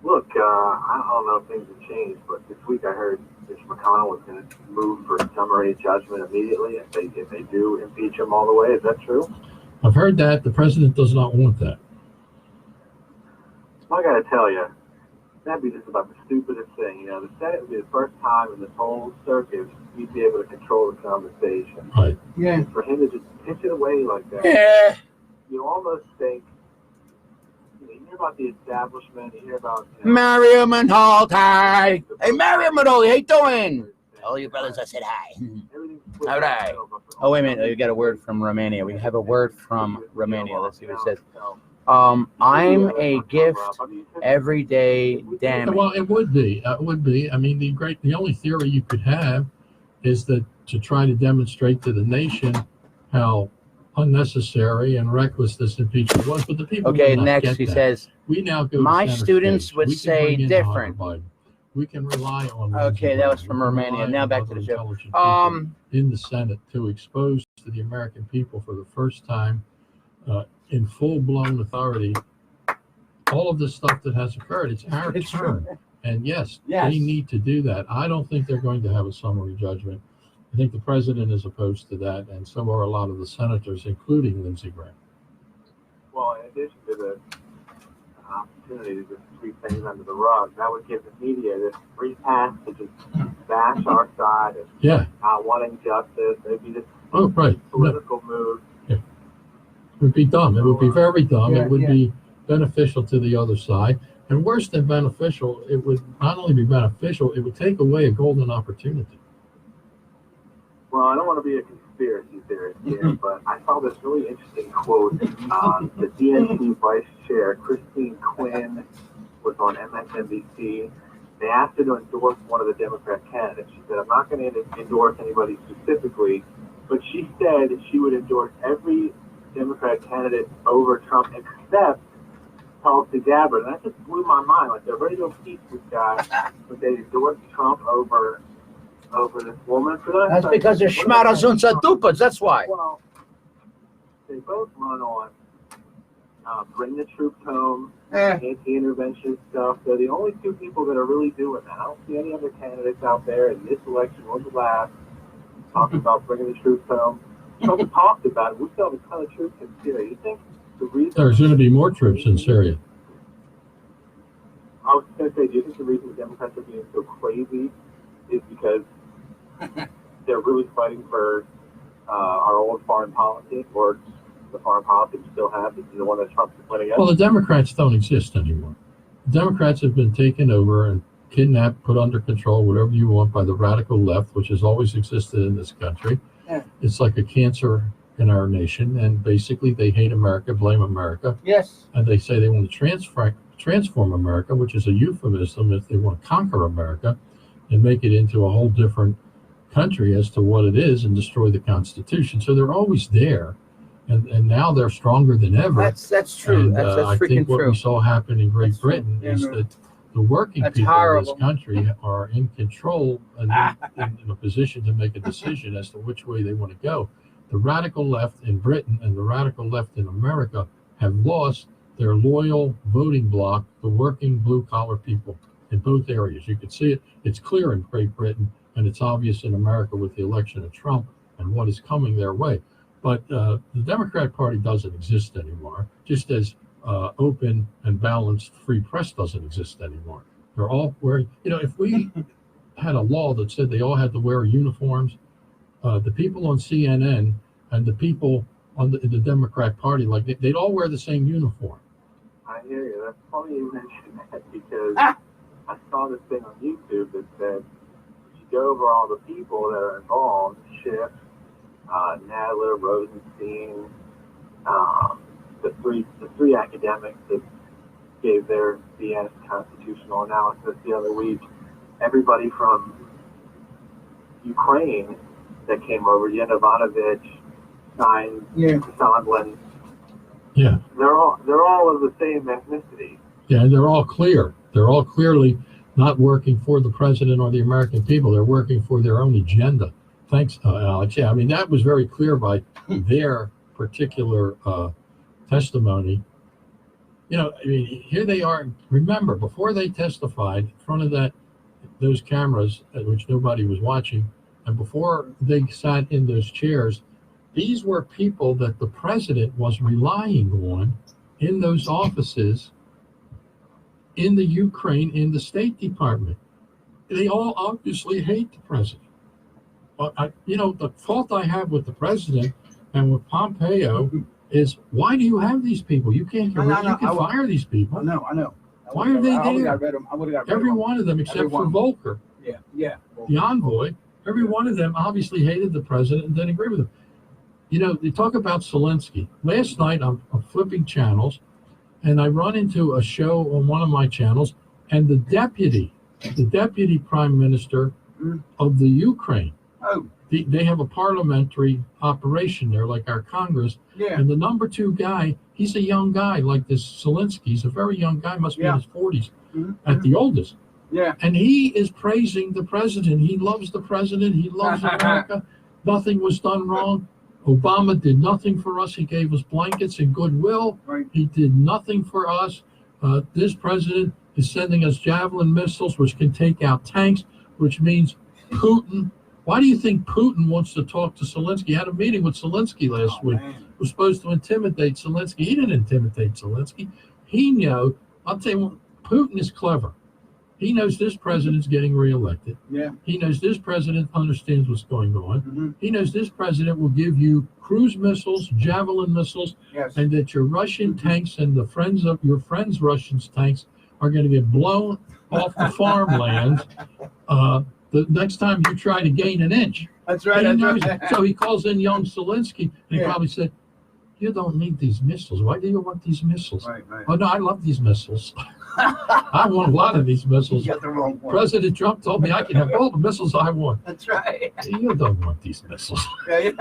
Look, I don't know if things have changed, but this week I heard Mitch McDonough was going to move for summary judgment immediately if they do impeach him all the way. Is that true? I've heard that. The president does not want that. Well, I got to tell you, that'd be just about the stupidest thing. You know, the Senate would be the first time in this whole circus he'd be able to control the conversation. Right. Yeah. And for him to just pitch it away like that, Yeah. you almost think, you hear about the establishment, you hear about... Mario Manholt, hi. Hey, Mario Manholt, how you doing? All you brothers, I said hi. All right. Oh, wait a minute. You got a word from Romania. We have a word from Romania. Let's see what it says. I'm a gift every day, damn it. Well, it would be. It would be. I mean, the only theory you could have is that to try to demonstrate to the nation how unnecessary and reckless this impeachment was. But the people Okay, will not next get he that. says, we now go my to center students stage. would We can say bring in different. Hunter Biden. We can rely on Okay, that was from Romania. Now back to the show. In the Senate to expose to the American people for the first time in full-blown authority all of this stuff that has occurred. It's our turn. And yes, they need to do that. I don't think they're going to have a summary judgment. I think the president is opposed to that, and so are a lot of the senators, including Lindsey Graham. Well, in addition to the opportunity to just sweep things under the rug, that would give the media this free pass to just bash our side and not wanting justice. It'd be this political move. Yeah. It would be dumb. It would be very dumb. It would be beneficial to the other side. And worse than beneficial, it would not only be beneficial, it would take away a golden opportunity. Well, I don't want to be a conspiracy theorist here, but I saw this really interesting quote. The DNC vice chair, Christine Quinn, was on MSNBC. They asked her to endorse one of the Democrat candidates. She said, I'm not going to endorse anybody specifically, but she said she would endorse every Democrat candidate over Trump except Tulsi Gabbard. And that just blew my mind. Like, they're ready to impeach this guy, but they endorsed Trump over this woman. That's because they're schmarazunza dupas. That's why. Well, they both run on bring the troops home, anti-intervention stuff. They're the only two people that are really doing that. I don't see any other candidates out there in this election or the last talking about bringing the troops home. Trump talked about it. We still have a ton of troops in Syria. You think the reason... There's going to be more troops in Syria. I was going to say, do you think the reason the Democrats are being so crazy is because they're really fighting for our old foreign policy, or the foreign policy we still have, is the one that Trump's winning against? Well, the Democrats don't exist anymore. The Democrats have been taken over and kidnapped, put under control, whatever you want, by the radical left, which has always existed in this country. Yeah. It's like a cancer in our nation, and basically they hate America, blame America. Yes. And they say they want to transform America, which is a euphemism if they want to conquer America and make it into a whole different country as to what it is and destroy the Constitution. So they're always there, and now they're stronger than ever. That's true. And, that's I freaking think what true. we saw happen in Great Britain is that the working people of this country are in control and in a position to make a decision as to which way they want to go. The radical left in Britain and the radical left in America have lost their loyal voting bloc, the working blue-collar people in both areas. You can see it. It's clear in Great Britain, and it's obvious in America with the election of Trump and what is coming their way. But the Democrat Party doesn't exist anymore, just as open and balanced free press doesn't exist anymore. They're all wearing, if we had a law that said they all had to wear uniforms, the people on CNN and the people on the Democrat Party, like they'd all wear the same uniform. I hear you. That's funny you mentioned that, because I saw this thing on YouTube that said, if you go over all the people that are involved, Schiff, Nadler, Rosenstein, the three academics that gave their BS constitutional analysis the other week, everybody from Ukraine that came over, Yanukovych, Stein, Sondland. Yeah. They're all of the same ethnicity. Yeah, and they're all clear. They're all clearly not working for the president or the American people. They're working for their own agenda. Thanks, Alex. Yeah, I mean, that was very clear by their particular testimony, you know, I mean, here they are. Remember, before they testified in front of those cameras, which nobody was watching, and before they sat in those chairs, these were people that the president was relying on in those offices in the Ukraine, in the State Department. They all obviously hate the president. But you know, the fault I have with the president and with Pompeo is, why do you have these people? You can't get rid of them. You can fire these people. I know. Why are they there? I would have got rid of them. Every one of them, except for Volker. Yeah. The envoy, every one of them obviously hated the president and didn't agree with him. You know, they talk about Zelensky. Last night, I'm flipping channels, and I run into a show on one of my channels, and the deputy prime minister of the Ukraine, they have a parliamentary operation there, like our Congress, and the number 2 guy, he's a young guy, like this Zelensky. He's a very young guy, must be in his 40s, at the oldest. Yeah. And he is praising the president. He loves the president. He loves America. Nothing was done wrong. Obama did nothing for us. He gave us blankets and goodwill. Right. He did nothing for us. This president is sending us Javelin missiles, which can take out tanks, which means Putin. Why do you think Putin wants to talk to Zelensky? He had a meeting with Zelensky last week. He was supposed to intimidate Zelensky. He didn't intimidate Zelensky. He knew. I'll tell you what, Putin is clever. He knows this president's getting reelected. Yeah. He knows this president understands what's going on. He knows this president will give you cruise missiles, Javelin missiles, and that your Russian tanks and the friends of your friends' Russian tanks are going to get blown off the farmlands the next time you try to gain an inch. That's right. So he calls in young Zelensky, and he probably said, "You don't need these missiles. Why do you want these missiles?" Right. Oh, no, I love these missiles. I want a lot of these missiles. You got the wrong one. President Trump told me I can have all the missiles I want. That's right. You don't want these missiles. Maybe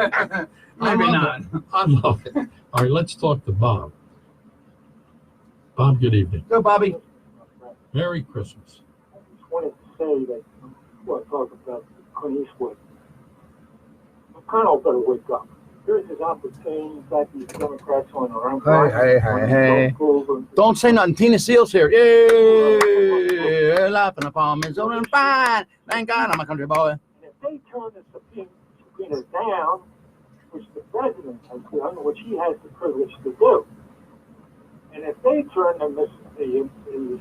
not. I love it. All right, let's talk to Bob. Bob, good evening. Go, Bobby. Merry Christmas. I just wanted to say that before I talk about Clint Eastwood, McConnell better wake up. Here's his opportunity. In fact, these Democrats on their own. Hey. Don't say nothing. Tina Seal's here. Yay! Laughing upon me. So fine. Thank God I'm a country boy. And if they turn the subpoenas down, which the president has done, which he has the privilege to do, and if they turn the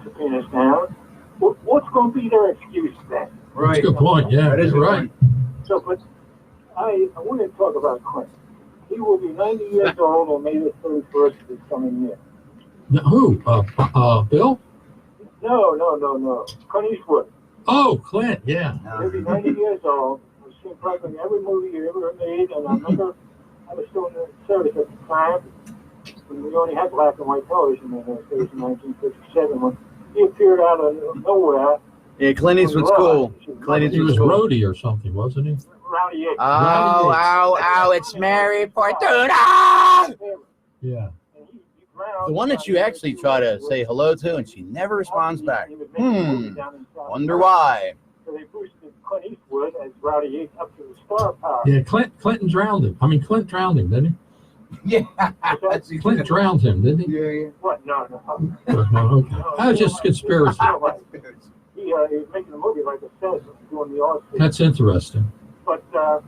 subpoenas down, what's going to be their excuse then? Right. That's a good point. Yeah, that is right. So, but I want to talk about Clinton. He will be 90 years old on May the 31st of this coming year. Who? Bill? No. Clint Eastwood. Oh, Clint, yeah. He'll be 90 years old. I've seen practically every movie he ever made, and I remember I was still in the service at the time when we only had black and white television in those days in 1957 when he appeared out of nowhere. Yeah, Clint Eastwood's cool. He was roadie or something, wasn't he? Rowdy Yates. Oh, it's Mary Fortuna! Yeah. The one that you actually try to say hello to, and she never responds back. Wonder why. So they boosted Clint Eastwood as Rowdy Yates up to the star power. Yeah, Clinton drowned him. Clint drowned him, didn't he? Yeah. Clint drowned him, didn't he? Yeah. What? No. Okay. That was just conspiracy. He was making a movie, like I said, doing the Oscars. That's interesting. But I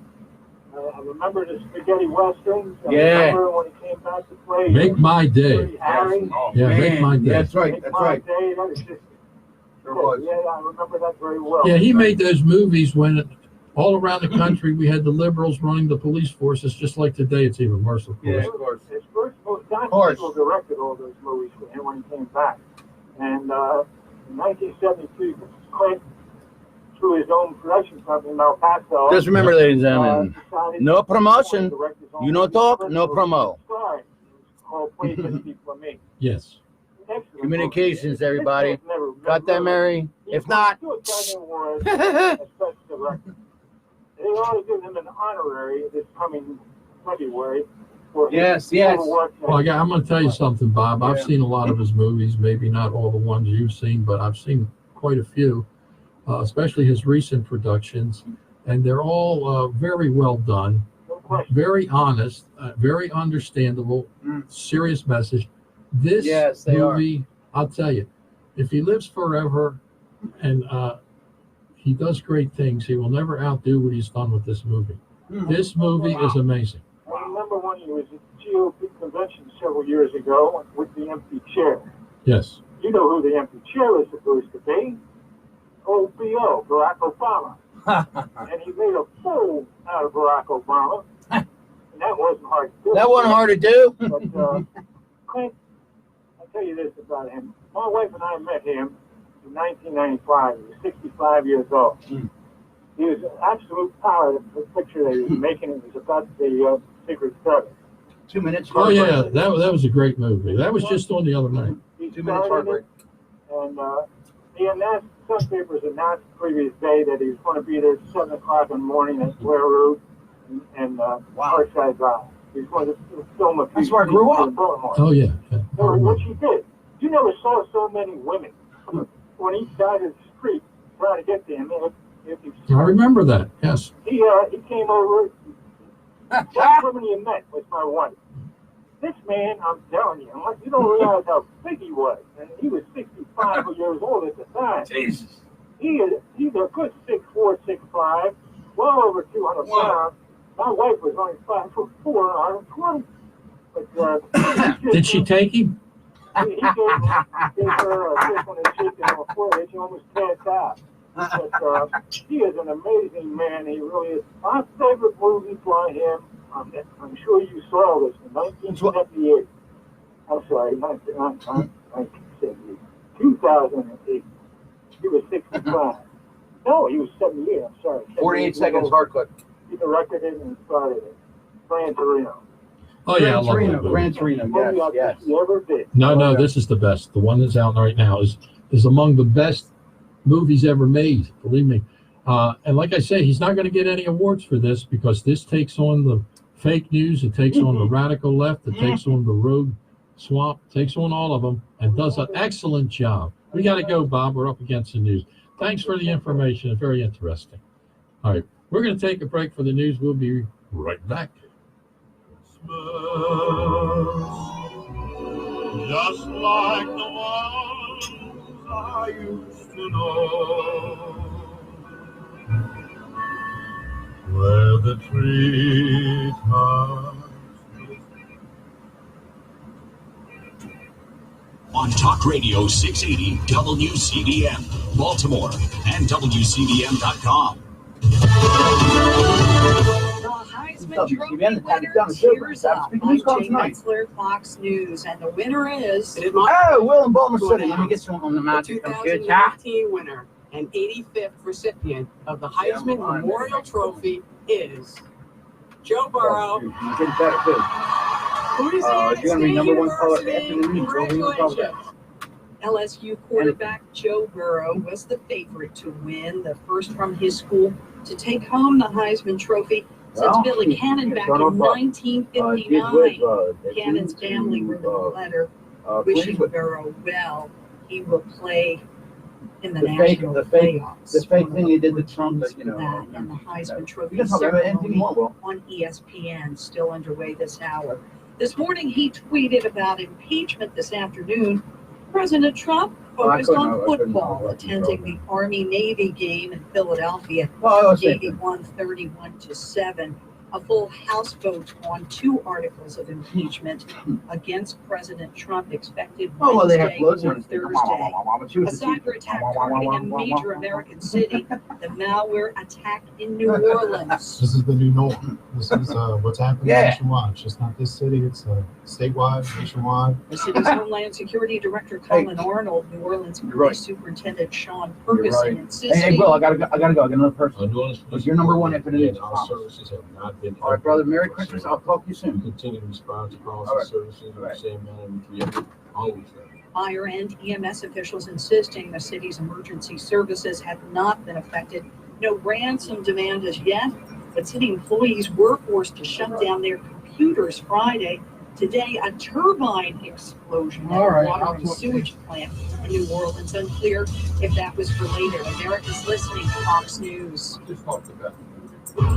remember the spaghetti westerns. I remember when he came back to play. Make My Day. Make My Day. That's right. Make My Day. That was just. Yeah, I remember that very well. Yeah, he made those movies when all around the country we had the liberals running the police forces, just like today. It's even worse, of course. Yeah, of course. His first movie, Don Siegel directed all those movies for him when he came back. And in 1972, Clint, through his own production company, Malpaso. Just remember, ladies and gentlemen, no promotion. You no talk, no promo. Called Play Whiskey for Me. Yes. Communications, everybody. Got that, Mary? If not, they ought to give him an honorary this coming February. Yes. Well, I'm going to tell you something, Bob. I've seen a lot of his movies, maybe not all the ones you've seen, but I've seen quite a few, especially his recent productions, and they're all very well done. question. very honest, very understandable, serious message. This Yes, they movie, I'll tell you, if he lives forever and he does great things, he will never outdo what he's done with this movie. This movie is amazing. I remember when he was at the GOP convention several years ago with the empty chair. Yes. You know who the empty chair is supposed to be? OBO, Barack Obama. And he made a fool out of Barack Obama. And that wasn't hard to do. That wasn't hard to do. But Clint, I'll tell you this about him. My wife and I met him in 1995. He was 65 years old. He was an absolute power. The picture that he was making, it was about the Secret Service. 2 minutes. Oh yeah, that was a great movie. That was just on the other night. 2 minutes heartbreak. And he announced, some papers announced the previous day that he was going to be there at 7 o'clock in the morning at Blair Road and Parkside Drive. He was going to film a few. That's where I grew up. Oh yeah. So what she did, you never saw so many women on each side of the street trying to get to him. I remember that. Yes. He came over. That woman you met was my wife. This man, I'm telling you, you don't realize how big he was. And he was 65 years old at the time. Jesus. He's a good 6'4", 6'5", well over 200 pounds. My wife was only 5'4", 120. But did she take him? He gave her a kiss on the cheek and on the forehead. She almost passed out. But he is an amazing man. He really is. My favorite movie by him, I'm sure you saw this, in 1978. I'm sorry, 1978. 2008. He was 65. No, he was 78. I'm sorry. 48 seconds hard clip. He directed it and started it. Gran Torino. Oh yeah, I love that movie. Gran Torino. Yes. He ever did. No, this is the best. The one that's out right now is among the best movies ever made. Believe me. And like I say, he's not going to get any awards for this because this takes on the fake news, it takes on the radical left, it takes on the rogue swamp, takes on all of them, and does an excellent job. We got to go, Bob. We're up against the news. Thanks for the information. It's very interesting. All right, we're going to take a break for the news. We'll be right back. Just like the ones I used to know, where the treetops. On Talk Radio 680 WCBM, Baltimore, and WCBM.com. Heisman Trophy winner cheers up. I'm Jay Metzler, Fox News, and the winner is Will in Baltimore City. Let me get some on the magic. 2019 winner and 85th recipient of the Heisman Memorial Trophy is Joe Burrow. Louisiana you're going to be number one color after the news. Congratulations. LSU quarterback Joe Burrow was the favorite to win, the first from his school to take home the Heisman Trophy since Billy Cannon back in 1959. Cannon's family wrote a letter wishing Burrow well. He will play in the national playoffs. The fake thing he did to Trump, and the Heisman Trophy ceremony on ESPN still underway this hour. This morning he tweeted about impeachment this afternoon. President Trump focused on football, attending the Army-Navy game in Philadelphia. Navy won 31-7. A full House vote on 2 articles of impeachment against President Trump expected Wednesday or Thursday. A cyber attack targeting a major American city, the malware attack in New Orleans. This is the new norm. This is what's happening nationwide. It's just not this city. It's statewide, nationwide. The city's Homeland Security Director Colin Arnold, New Orleans Police Superintendent Sean Ferguson insisted. Hey, Will, I gotta go. I got another person. You're number one after the news. Our services have not been. All right, brother. Merry Christmas. I'll talk to you soon. Continue to respond to calls and services in the same manner which we have always done. Fire and EMS officials insisting the city's emergency services have not been affected. No ransom demand as yet, but city employees were forced to shut down their computers Friday. Today, a turbine explosion at a water and sewage plant in New Orleans. Unclear if that was related. America's listening to Fox News.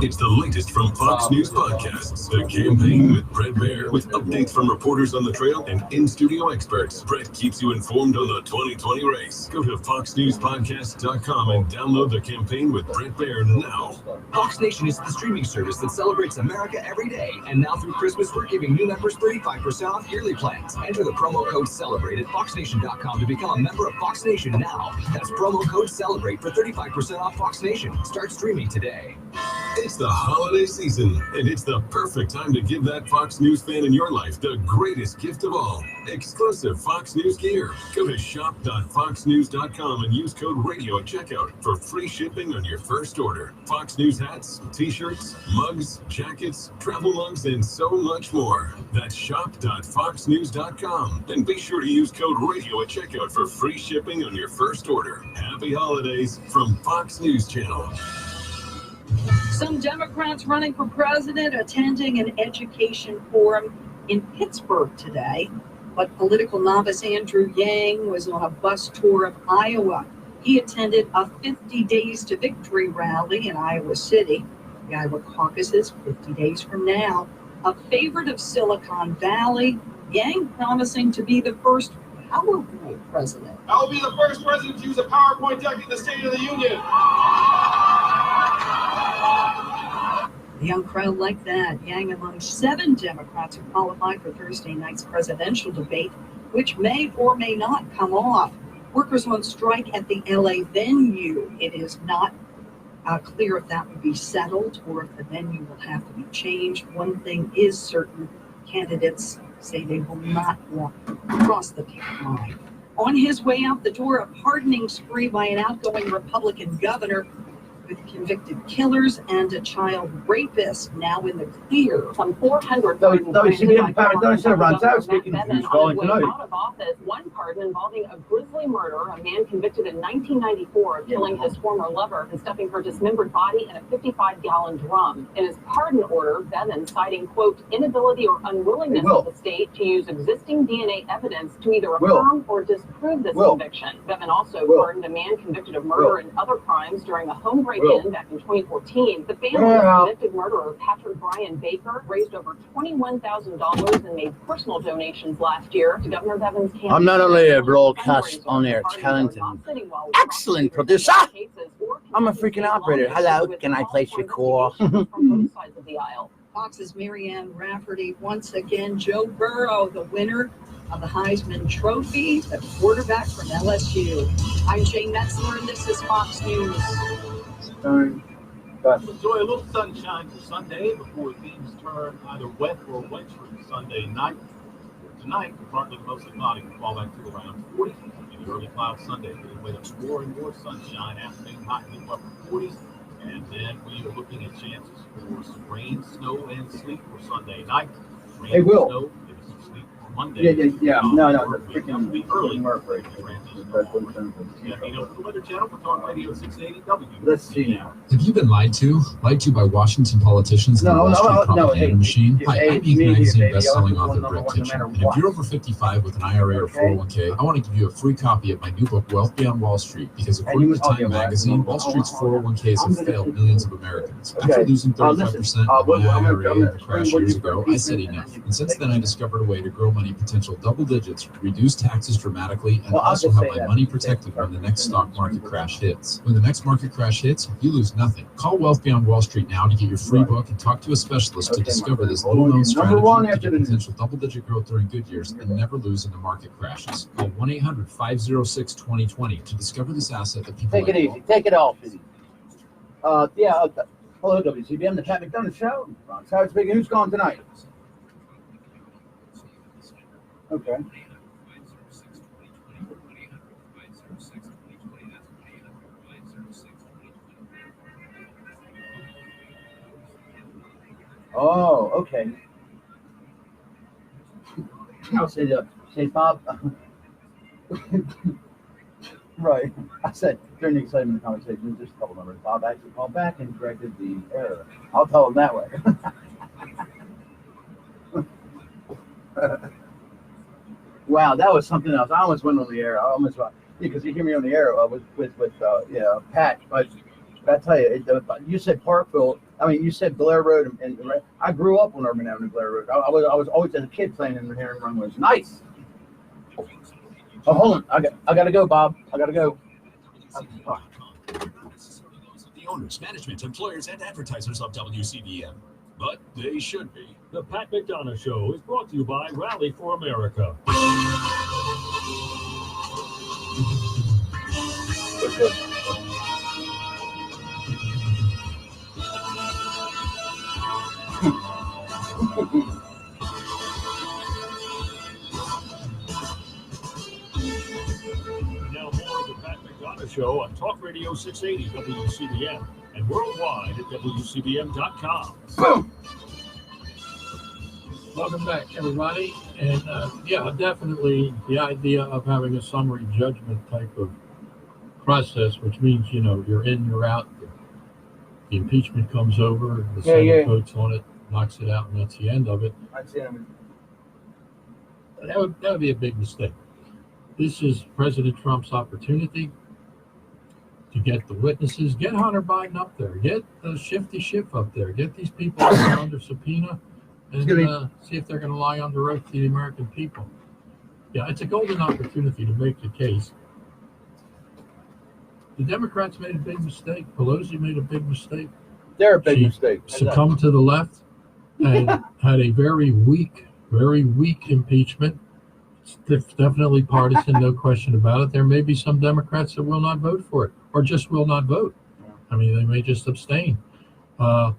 It's the latest from Fox News Podcasts. The Campaign with Brett Baer, with updates from reporters on the trail and in-studio experts. Brett keeps you informed on the 2020 race. Go to foxnewspodcasts.com and download the Campaign with Brett Baer now. Fox Nation is the streaming service that celebrates America every day. And now through Christmas, we're giving new members 35% off yearly plans. Enter the promo code CELEBRATE at foxnation.com to become a member of Fox Nation now. That's promo code CELEBRATE for 35% off Fox Nation. Start streaming today. It's the holiday season, and it's the perfect time to give that Fox News fan in your life the greatest gift of all, exclusive Fox News gear. Go to shop.foxnews.com and use code RADIO at checkout for free shipping on your first order. Fox News hats, t-shirts, mugs, jackets, travel mugs, and so much more. That's shop.foxnews.com. And be sure to use code RADIO at checkout for free shipping on your first order. Happy holidays from Fox News Channel. Some Democrats running for president attending an education forum in Pittsburgh today. But political novice Andrew Yang was on a bus tour of Iowa. He attended a 50 Days to Victory rally in Iowa City. The Iowa caucus is 50 days from now. A favorite of Silicon Valley, Yang promising to be the first PowerPoint president. I will be the first president to use a PowerPoint deck in the State of the Union. The young crowd like that. Yang among 7 Democrats who qualified for Thursday night's presidential debate, which may or may not come off. Workers on strike at the LA venue. It is not clear if that will be settled or if the venue will have to be changed. One thing is certain, candidates say they will not walk across the picket line. On his way out the door, a pardoning spree by an outgoing Republican governor with convicted killers and a child rapist now in the clear. Some 400 WCBM McDonough Center runs out speaking to who's calling tonight. Out of office, one pardon involving a grisly murder, a man convicted in 1994 of killing his former lover and stuffing her dismembered body in a 55-gallon drum. In his pardon order, Bevin citing, quote, inability or unwillingness of the state to use existing DNA evidence to either affirm or disprove this conviction. Bevin also pardoned a man convicted of murder and other crimes during a home break-in back in 2014. The family of convicted murderer Patrick Brian Baker raised over $21,000 and made personal donations last year to Governor Bevin's campaign. I'm not only a broadcast on air talented, excellent producer. I'm a freaking operator. Hello, can I place your call? From both sides of the aisle. Fox's Marianne Rafferty once again. Joe Burrow, the winner of the Heisman Trophy, the quarterback from LSU. I'm Jane Metzler, and this is Fox News. Enjoy a little sunshine for Sunday before things turn either wet or wintry Sunday night. Tonight, partly mostly cloudy, will fall back to around 40. In the early clouds Sunday, giving way to more and more sunshine, afternoon hot in the upper 40s. And then we are looking at chances for some rain, snow, and sleet for Sunday night. Rain Hey, Will. Snow, maybe some sleet for Monday. Yeah. No. That will be early. Yeah, for the Weather Channel for Talk Radio 680 W. Let's see now. Have you been lied to? Lied to by Washington politicians and the Wall Street propaganda machine? Hi, I'm Eve Magazine best-selling author Brett Kitchen. And if you're over 55 with an IRA or 401k, I want to give you a free copy of my new book, Wealth Beyond Wall Street, because according to Time Magazine, Wall Street's 401ks have failed millions of Americans. After losing 35% of my IRA in the crash years ago, I said enough. And since then, I discovered a way to grow money potential double digits, reduce taxes dramatically, and also have my money protected when the next stock market crash hits. When the next market crash hits, you lose nothing. Call Wealth Beyond Wall Street now to get your free book and talk to a specialist to discover this little-known strategy to get potential double-digit growth during good years and never lose in the market crashes. Call 1-800-506-2020 to discover this asset that people Take it easy. Take it off easy. Hello, WCBM, the Pat McDonough Show. Ron Howard speaking. Who's gone tonight? Okay. Oh, okay. I'll say Bob. Right. I said during the excitement of the conversation, just a couple numbers. Bob actually called back and corrected the error. I'll tell him that way. Wow, that was something else. I almost went on the air. Because you hear me on the air with Pat. But I tell you, you said Parkville. I mean, you said Blair Road, and I grew up on Urban Avenue, Blair Road. I was always as a kid playing in the Heron Run was nice. Oh, hold on, I gotta go, Bob. I gotta go. The owners, management, employers, and advertisers of WCBM, but they should be. The Pat McDonough Show is brought to you by Rally for America. Now more of the Pat McDonough Show on Talk Radio 680 WCBM and worldwide at WCBM.com. Boom! Welcome back, everybody. And yeah, definitely the idea of having a summary judgment type of process, which means, you know, you're in, you're out. The impeachment comes over, the Senate votes on it, knocks it out, and that's the end of it. That would be a big mistake. This is President Trump's opportunity to get the witnesses, get Hunter Biden up there, get the Shifty Schiff up there, get these people under subpoena, and see if they're going to lie under oath to the American people. Yeah, it's a golden opportunity to make the case. The Democrats made a big mistake. Pelosi made a big mistake. They're a big mistake. Succumbed to the left and had a very weak impeachment. It's definitely partisan, no question about it. There may be some Democrats that will not vote for it or just will not vote. I mean, they may just abstain. So,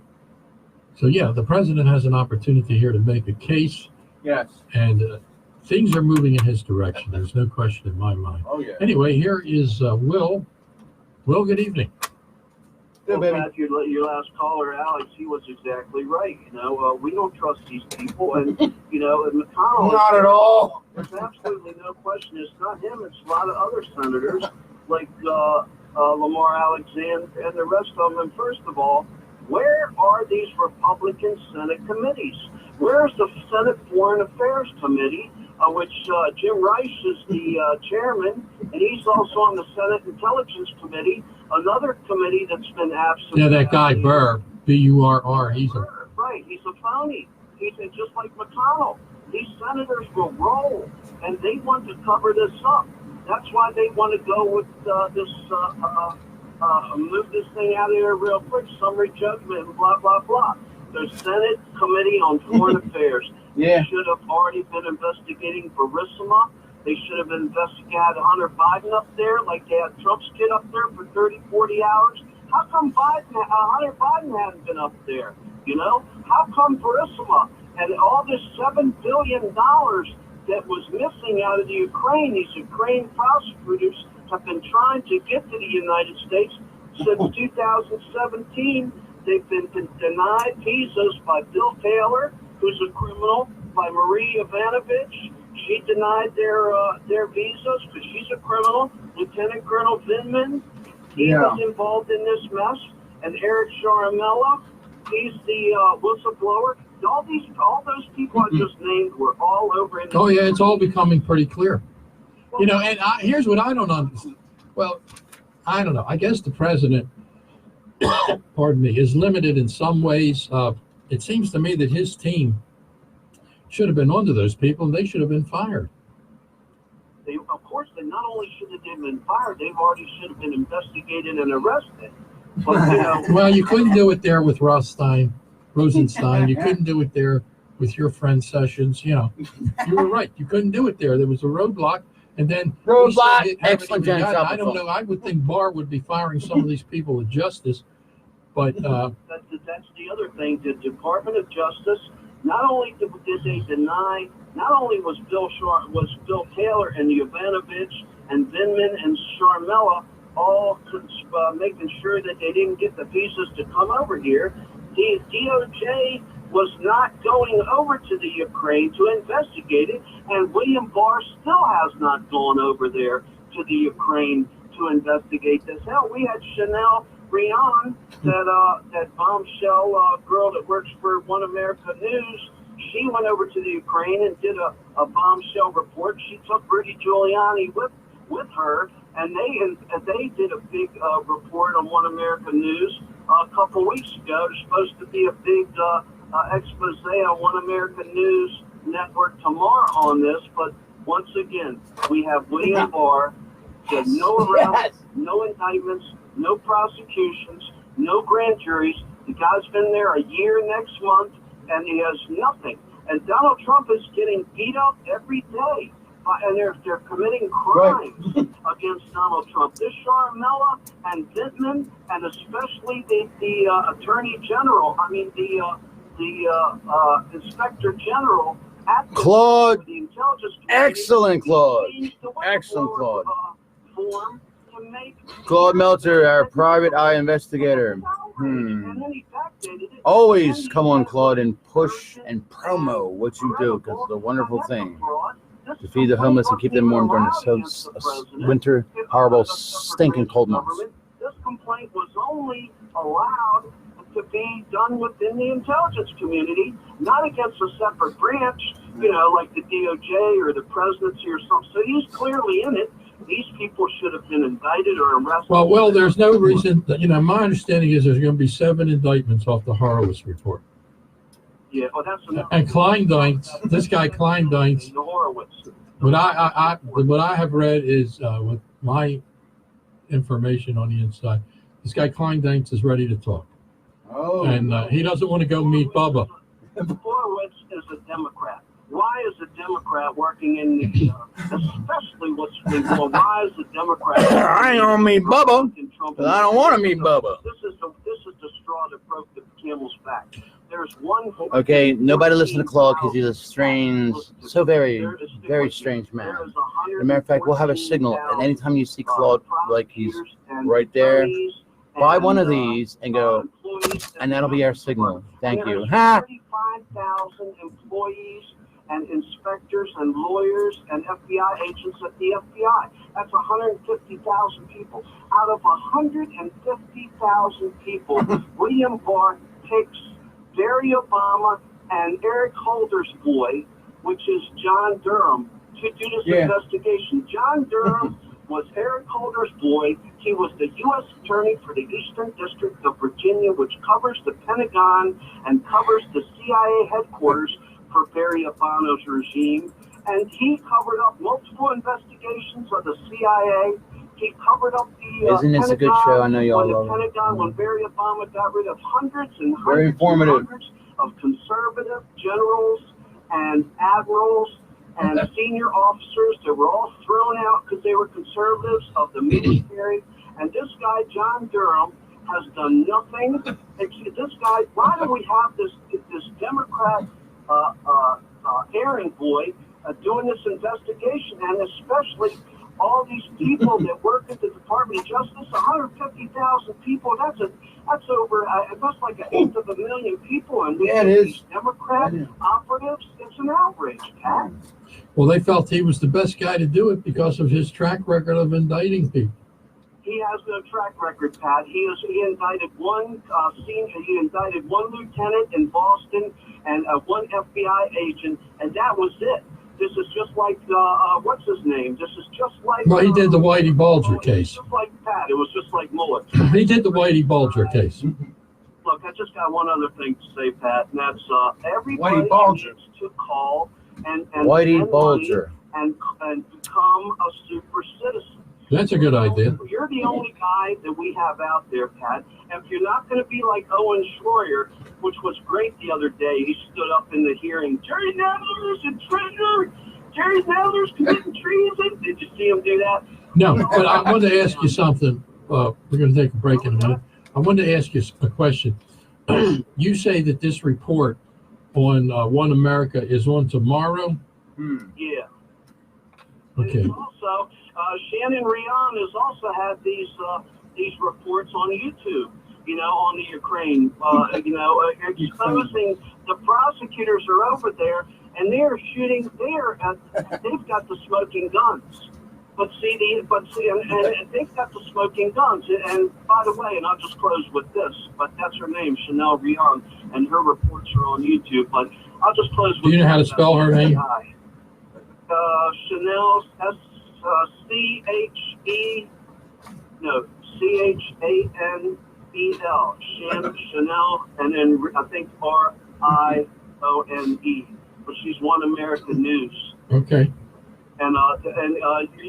yeah, the president has an opportunity here to make a case. Yes. And things are moving in his direction. There's no question in my mind. Oh, yeah. Anyway, here is Will. Will, good evening. Well, Pat, your last caller, Alex, he was exactly right. You know, we don't trust these people, and you know, and McConnell. Not at all. There's absolutely no question. It's not him. It's a lot of other senators like Lamar Alexander and the rest of them. And first of all, where are these Republican Senate committees? Where's the Senate Foreign Affairs Committee, which Jim Rice is the chairman, and he's also on the Senate Intelligence Committee, another committee that's been absent. Yeah, that guy Burr, B-U-R-R, he's a... Right, he's a phony. He's just like McConnell. These senators will roll, and they want to cover this up. That's why they want to go with move this thing out of here real quick, summary judgment, and blah, blah, blah. The Senate Committee on Foreign Affairs. Yeah. They should have already been investigating Burisma. They should have investigated Hunter Biden up there, like they had Trump's kid up there for 30, 40 hours. How come Hunter Biden hadn't been up there? You know? How come Burisma and all this $7 billion that was missing out of the Ukraine, these Ukraine prosecutors have been trying to get to the United States since 2017. They've been denied visas by Bill Taylor, who's a criminal, by Marie Ivanovich. She denied their visas because she's a criminal. Lieutenant Colonel Vindman, he was involved in this mess. And Eric Sharamella, he's the whistleblower. All those people I just named were all over in the Oh, yeah, it's all becoming pretty clear. You know, and here's what I don't understand. Well, I don't know. I guess the president, pardon me, is limited in some ways. It seems to me that his team should have been onto those people, and they should have been fired. Of course, they not only should have been fired, they already should have been investigated and arrested. But, you know, Well, you couldn't do it there with Rosenstein. You couldn't do it there with your friend Sessions. You know, you were right. You couldn't do it there. There was a roadblock. And then Excellent, Jen. I don't know. I would think Barr would be firing some of these people with justice, but that's the other thing. The Department of Justice, not only did they deny, not only was Bill Taylor and Yovanovitch and Vindman and Sharmella all making sure that they didn't get the visas to come over here. The DOJ was not going over to the Ukraine to investigate it, and William Barr still has not gone over there to the Ukraine to investigate this. Hell, we had Chanel Rion, that bombshell girl that works for One America News. She went over to the Ukraine and did a bombshell report. She took Rudy Giuliani with her, and they did a big report on One America News a couple weeks ago. There's supposed to be a big expose on One American News Network tomorrow on this, but once again, we have William Barr said no arrests, no indictments, no prosecutions, no grand juries. The guy's been there a year next month, and he has nothing. And Donald Trump is getting beat up every day, and they're committing crimes against Donald Trump. This Sharmella and Vindman, and especially the Attorney General, the Inspector General at Claude. the Intelligence Committee. Excellent, Claude. Excellent, Claude. Claude Meltzer, our private eye investigator. Always come on, Claude, and push and promo what you do, because it's a wonderful thing to feed the homeless and keep them warm during the winter, horrible, stinking cold months. This complaint was only allowed to be done within the intelligence community, not against a separate branch, like the DOJ or the presidency or something. So he's clearly in it. These people should have been indicted or arrested. Well, there's no reason. My understanding is there's going to be 7 indictments off the Horowitz report. Yeah, well, that's enough. And Kleindienst, this guy Kleindienst, what I have read is with my information on the inside, this guy Kleindienst is ready to talk. Oh. And he doesn't want to go meet Bubba. Horowitz is a Democrat. Why is a Democrat working in the, especially why is a Democrat? I ain't gonna meet Bubba, because I don't want to meet Bubba. This is the straw that broke the camel's back. There's one. Okay, nobody listen to Claude, because he's a strange, so very, very strange man. As a matter of fact, we'll have a signal, and anytime you see Claude, like he's right there, buy one of these and go, and that'll be our signal. Thank you. Ha! 35,000 employees and inspectors and lawyers and FBI agents at the FBI. That's 150,000 people. Out of 150,000 people, William Barr picks Barry Obama and Eric Holder's boy, which is John Durham, to do this investigation. John Durham was Eric Holder's boy. He was the U.S. Attorney for the Eastern District of Virginia, which covers the Pentagon and covers the CIA headquarters for Barry Obama's regime. And he covered up multiple investigations of the CIA. He covered up the Isn't this a good show? I know you all love it. Pentagon, when Barry Obama got rid of hundreds and Very hundreds informative. and hundreds of conservative generals and admirals and senior officers that were all thrown out because they were conservatives of the military. And this guy, John Durham, has done nothing. This guy, why do we have this Democrat errand boy doing this investigation, and especially all these people that work at the Department of Justice? 150,000 people. That's over. That's like 1/8 of a million people, and we have these Democrat operatives. It's an outrage, Pat. Well, they felt he was the best guy to do it because of his track record of indicting people. He has no track record, Pat. He indicted one he indicted one lieutenant in Boston and one FBI agent, and that was it. This is just like what's his name? This is just like. Well, he did the Whitey Bulger case. Just like Pat. It was just like Mueller. He did the Whitey Bulger case. Look, I just got one other thing to say, Pat, and that's everybody needs to call and Whitey spend Bulger. money and become a super citizen. That's a good idea. You're the only guy that we have out there, Pat. And if you're not going to be like Owen Schroyer, which was great the other day, he stood up in the hearing, Jerry Nadler's a traitor. Jerry Nadler's committing treason. Did you see him do that? No, but I wanted to ask you something. We're going to take a break in a minute. I wanted to ask you a question. You say that this report on One America is on tomorrow? Yeah. Okay. And also, Shannon Ryan has also had these reports on YouTube, on the Ukraine, exposing the prosecutors are over there and they're shooting. They've got the smoking guns. And they've got the smoking guns. And by the way, and I'll just close with this, but that's her name, Chanel Ryan, and her reports are on YouTube. But I'll just close with. Do you know how to spell her name? Chanel Chanel, Chanel, and then I think Rione, but she's One American News. Okay. And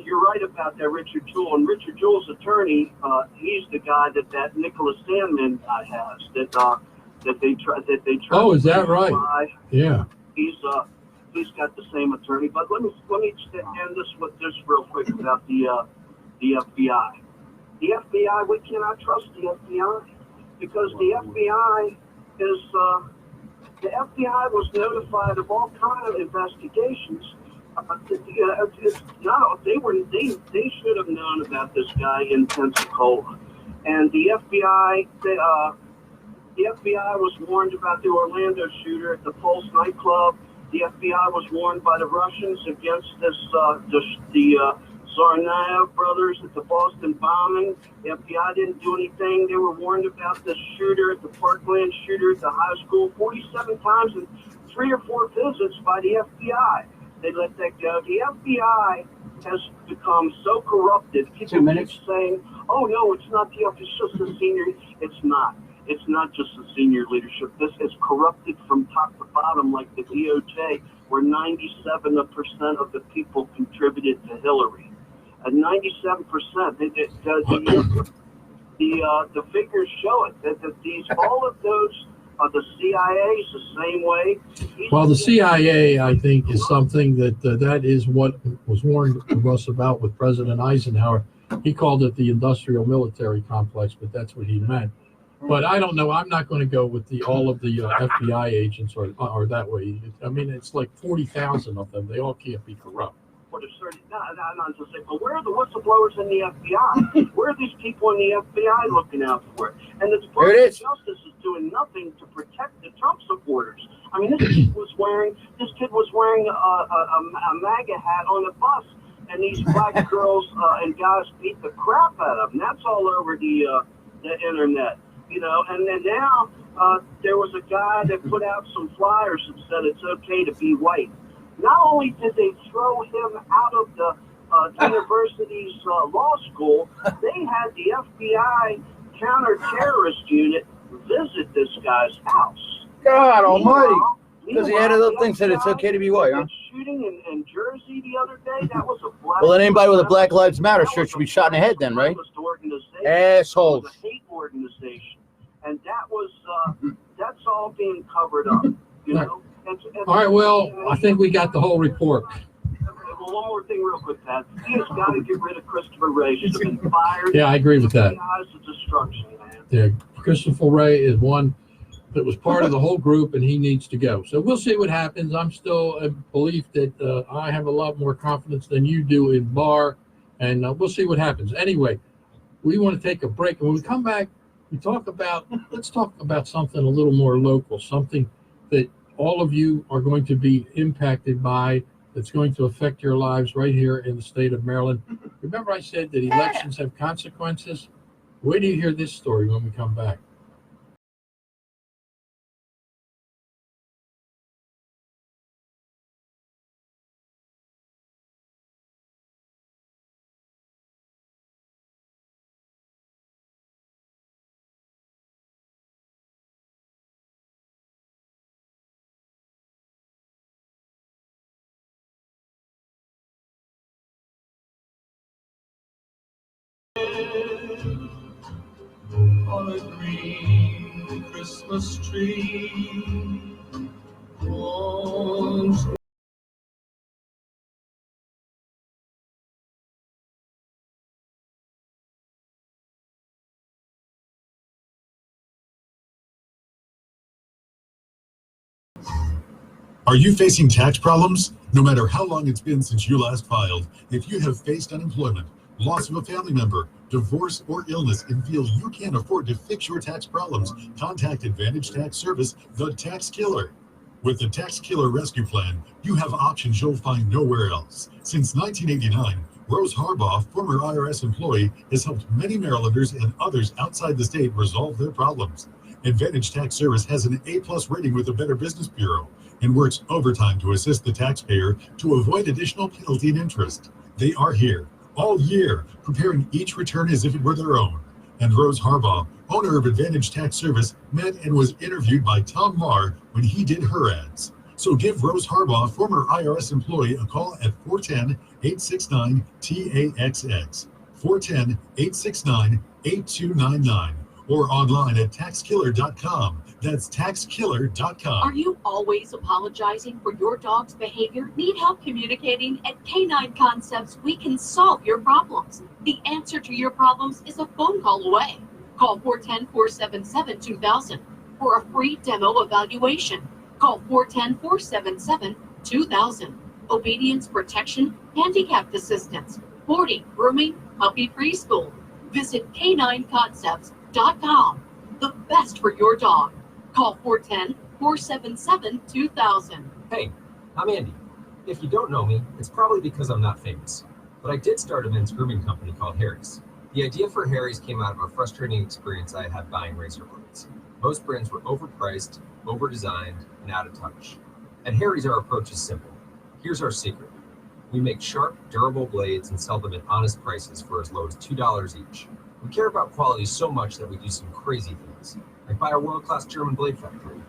you're right about that, Richard Jewell. And Richard Jewell's attorney, he's the guy that Nicholas Sandman guy has. That they try. Oh, is that right? Yeah. He's got the same attorney. But let me end this with this real quick about the FBI. The FBI, we cannot trust the FBI because the FBI was notified of all kinds of investigations. They should have known about this guy in Pensacola, and the FBI was warned about the Orlando shooter at the Pulse nightclub. The FBI was warned by the Russians against the Tsarnaev brothers at the Boston bombing. The FBI didn't do anything. They were warned about the shooter at the Parkland shooter at the high school 47 times and 3 or 4 visits by the FBI. They let that go. The FBI has become so corrupted. People keep saying, oh, no, it's not the FBI, it's just the senior. It's not. It's not just the senior leadership. This is corrupted from top to bottom like the DOJ, where 97% of the people contributed to Hillary. 97%. The figures show it. That all of those, the CIA is the same way. Well, the CIA, I think, is something that is what was warned of us about with President Eisenhower. He called it the industrial military complex, but that's what he meant. But I don't know. I'm not going to go with all of the FBI agents or that way. I mean, it's like 40,000 of them. They all can't be corrupt. But where are the whistleblowers in the FBI? Where are these people in the FBI looking out for it? And the Department of Justice is doing nothing to protect the Trump supporters. I mean, this kid was wearing a MAGA hat on a bus, and these black girls and guys beat the crap out of him. That's all over the internet, you know. And then now there was a guy that put out some flyers that said it's okay to be white. Not only did they throw him out of the university's law school, they had the FBI counter-terrorist unit visit this guy's house. God almighty. Because he had a little thing said it's okay to be white, huh? Shooting in Jersey the other day, that was a black... Well, then anybody with a Black Lives Matter shirt should be shot in the head then, right? Assholes. It was a hate organization. And that was, that's all being covered up, you know? All right, well, I think we got the whole report. Well, one more thing real quick, Pat. He has got to get rid of Christopher Wray. He's been fired. Yeah, I agree with that. It's destruction, man. Yeah, Christopher Wray is one that was part of the whole group, and he needs to go. So we'll see what happens. I'm still in belief that I have a lot more confidence than you do in Barr, and we'll see what happens. Anyway, we want to take a break. And when we come back, let's talk about something a little more local, something that all of you are going to be impacted by, that's going to affect your lives right here in the state of Maryland. Remember I said that elections have consequences? Wait till you hear this story when we come back. On a green Christmas tree. Are you facing tax problems? No matter how long it's been since you last filed, if you have faced unemployment, loss of a family member, divorce, or illness, and feel you can't afford to fix your tax problems, contact Advantage Tax Service, the Tax Killer. With the Tax Killer Rescue Plan, you have options you'll find nowhere else. Since 1989, Rose Harbaugh, former IRS employee, has helped many Marylanders and others outside the state resolve their problems. Advantage Tax Service has an A+ rating with the Better Business Bureau and works overtime to assist the taxpayer to avoid additional penalty and interest. They are here all year, preparing each return as if it were their own. And Rose Harbaugh, owner of Advantage Tax Service, met and was interviewed by Tom Marr when he did her ads. So give Rose Harbaugh, former IRS employee, a call at 410-869-TAXX, 410-869-8299, or online at taxkiller.com. That's taxkiller.com. Are you always apologizing for your dog's behavior? Need help communicating? At Canine Concepts, we can solve your problems. The answer to your problems is a phone call away. Call 410-477-2000 for a free demo evaluation. Call 410-477-2000. Obedience, protection, handicapped assistance, boarding, grooming, puppy preschool. Visit canineconcepts.com. The best for your dog. Call 410-477-2000. Hey, I'm Andy. If you don't know me, it's probably because I'm not famous. But I did start a men's grooming company called Harry's. The idea for Harry's came out of a frustrating experience I had buying razor blades. Most brands were overpriced, over-designed, and out of touch. At Harry's, our approach is simple. Here's our secret. We make sharp, durable blades and sell them at honest prices for as low as $2 each. We care about quality so much that we do some crazy things, like buy a world-class German blade factory.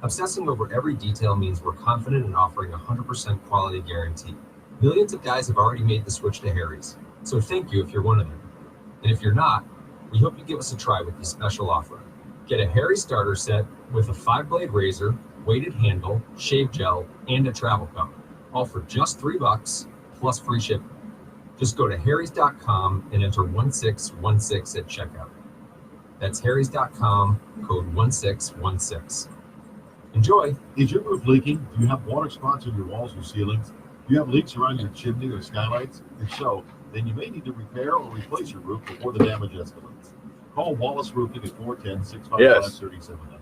Obsessing over every detail means we're confident in offering a 100% quality guarantee. Millions of guys have already made the switch to Harry's, so thank you if you're one of them. And if you're not, we hope you give us a try with this special offer. Get a Harry's starter set with a 5-blade razor, weighted handle, shave gel, and a travel cover, all for just $3 plus free shipping. Just go to harrys.com and enter 1616 at checkout. That's harrys.com, code 1616. Enjoy. Is your roof leaking? Do you have water spots in your walls or ceilings? Do you have leaks around your chimney or skylights? If so, then you may need to repair or replace your roof before the damage escalates. Call Wallace Roofing at 410-655-3700.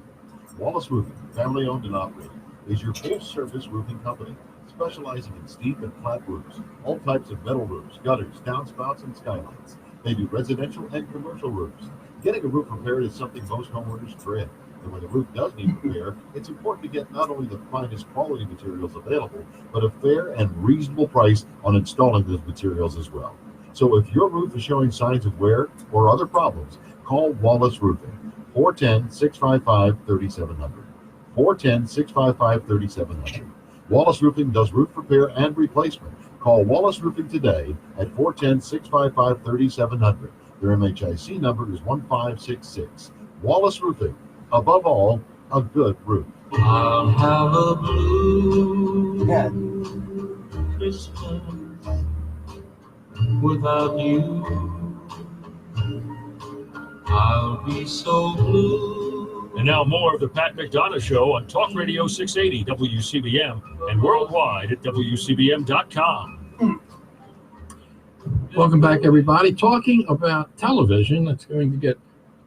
Wallace Roofing, family owned and operated, is your full-service roofing company specializing in steep and flat roofs, all types of metal roofs, gutters, downspouts, and skylights. They do residential and commercial roofs. Getting a roof repaired is something most homeowners dread. And when the roof does need repair, it's important to get not only the finest quality materials available, but a fair and reasonable price on installing those materials as well. So if your roof is showing signs of wear or other problems, call Wallace Roofing, 410-655-3700. 410-655-3700. Wallace Roofing does roof repair and replacement. Call Wallace Roofing today at 410-655-3700. Their MHIC number is 1566. Wallace Roofing. Above all, a good roof. I'll have a blue Christmas without you. I'll be so blue. And now more of the Pat McDonough Show on Talk Radio 680 WCBM and worldwide at WCBM.com. Welcome back, everybody. Talking about television, that's going to get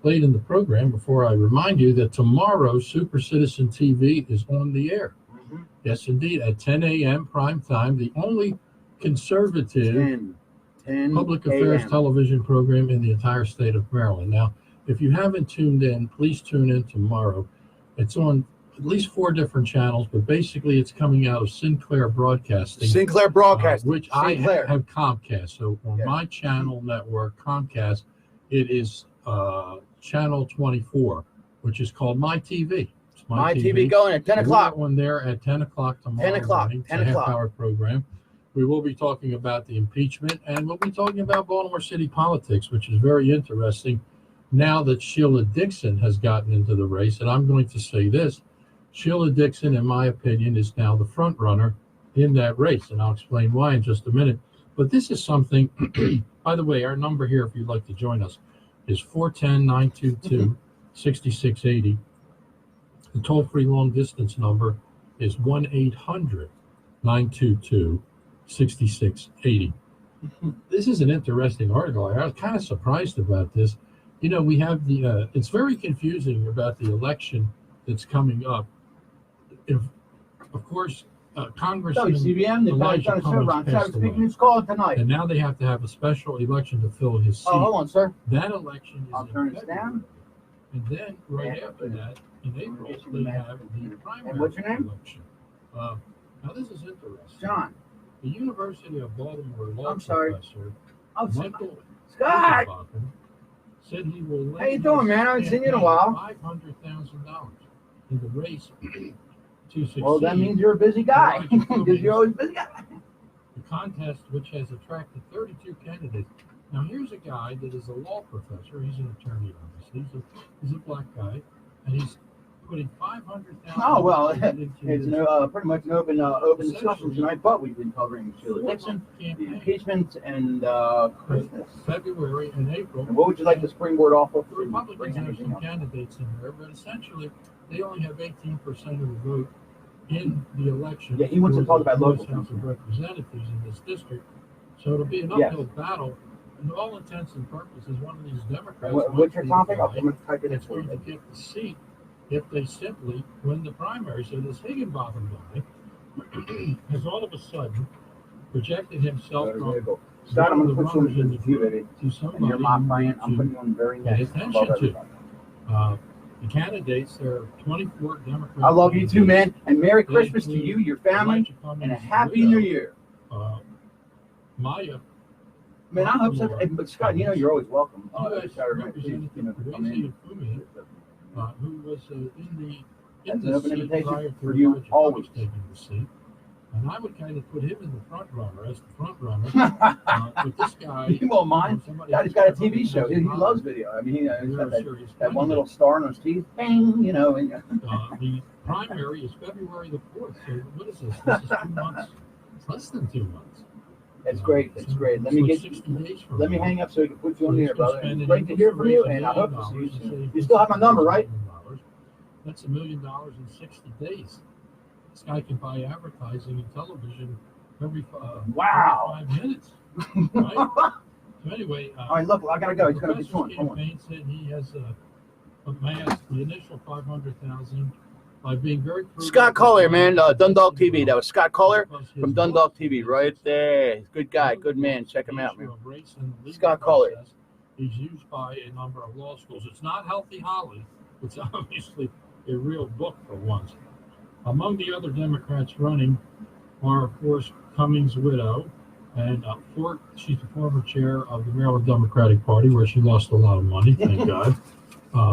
late in the program. Before I remind you that tomorrow Super Citizen TV is on the air. Mm-hmm. Yes, indeed, at 10 a.m. prime time, the only conservative 10 public affairs television program in the entire state of Maryland. Now, if you haven't tuned in, please tune in tomorrow. It's on at least 4 different channels, but basically it's coming out of Sinclair Broadcasting. Sinclair Broadcasting. Which Sinclair. I have Comcast. So on my channel network, Comcast, it is channel 24, which is called My TV. It's My TV going at 10 o'clock. That one there at 10 o'clock tomorrow. 10 o'clock. Morning. 10 it's o'clock. A half-hour program. We will be talking about the impeachment, and we'll be talking about Baltimore City politics, which is very interesting now that Sheila Dixon has gotten into the race. And I'm going to say this, Sheila Dixon, in my opinion, is now the front runner in that race, and I'll explain why in just a minute. But this is something, by the way, our number here, if you'd like to join us, is 410-922-6680. The toll-free long-distance number is 1-800-922-6680. This is an interesting article. I was kind of surprised about this. You know, we have the, it's very confusing about the election that's coming up. If, of course, Congressman WCBM, Elijah Cummings passed away, tonight. and now they have to have a special election to fill his seat. Oh, hold on, sir. That election is I'll turn this down. And then right after that, in April, they have the primary what's your name? election. Now this is interesting. John. The University of Baltimore law I'm sorry. professor Oh, Michael Scott. Higginbotham said he will. How you doing, man? I haven't seen you in a while. $500,000 in the race to succeed. Well, that means you're a busy guy, because you're always a busy guy. The contest, which has attracted 32 candidates. Now, here's a guy that is a law professor. He's an attorney, obviously. He's a black guy, and he's putting $500,000. Oh well, it's pretty much an open discussion tonight. But we've been covering Sheila Dixon, the impeachment, and Christmas, February and April. And what would you like to springboard off of? The Republicans have some candidates in there, but essentially they only have 18% of the vote in the election. Yeah, he wants to talk about local House of Representatives in this district, so it'll be an uphill battle. In all intents and purposes, one of these Democrats. What's your topic? I'm going to type it in for you. To get the seat if they simply win the primary. So this Higginbotham guy has all of a sudden projected himself from Scott, I'm going to put you in the view, baby. To somebody and you're my client. I'm putting you on very pay attention to. The candidates, there are 24 Democrats. I love you too, man. And Merry Christmas to you, your family, and a Happy New Year. Maya. Man, I hope so. But Scott, you know you're always welcome. Who was in That's the an open seat invitation prior to for you Elijah always. taking the seat. And I would kind of put him in the front runner, as the front runner. But this guy, you won't mind. He's got a TV show. He loves video. I mean, he's got that one little star in his teeth. Bang, you know. The primary is February the 4th. So what is this? This is 2 months. It's less than 2 months. It's great. It's great. Let me get you. Let me hang up so we can put you on the air, brother. It's great to hear from you, and I hope to see you soon. You still have my number, right? That's $1 million in 60 days. This guy can buy advertising and television every 5 minutes. Right? So anyway, all right. Look, I gotta go. He's gonna be short. Campaign said he has amassed the initial $500,000 by being very prudent. Scott Collier, man, Dundalk TV. That was Scott Collier from Dundalk TV, right there. Good guy, good man. Check him out, man. Scott Collier. He's used by a number of law schools. It's not Healthy Holly. It's obviously a real book for once. Among the other Democrats running are, of course, Cummings' widow, and she's the former chair of the Maryland Democratic Party, where she lost a lot of money, thank God.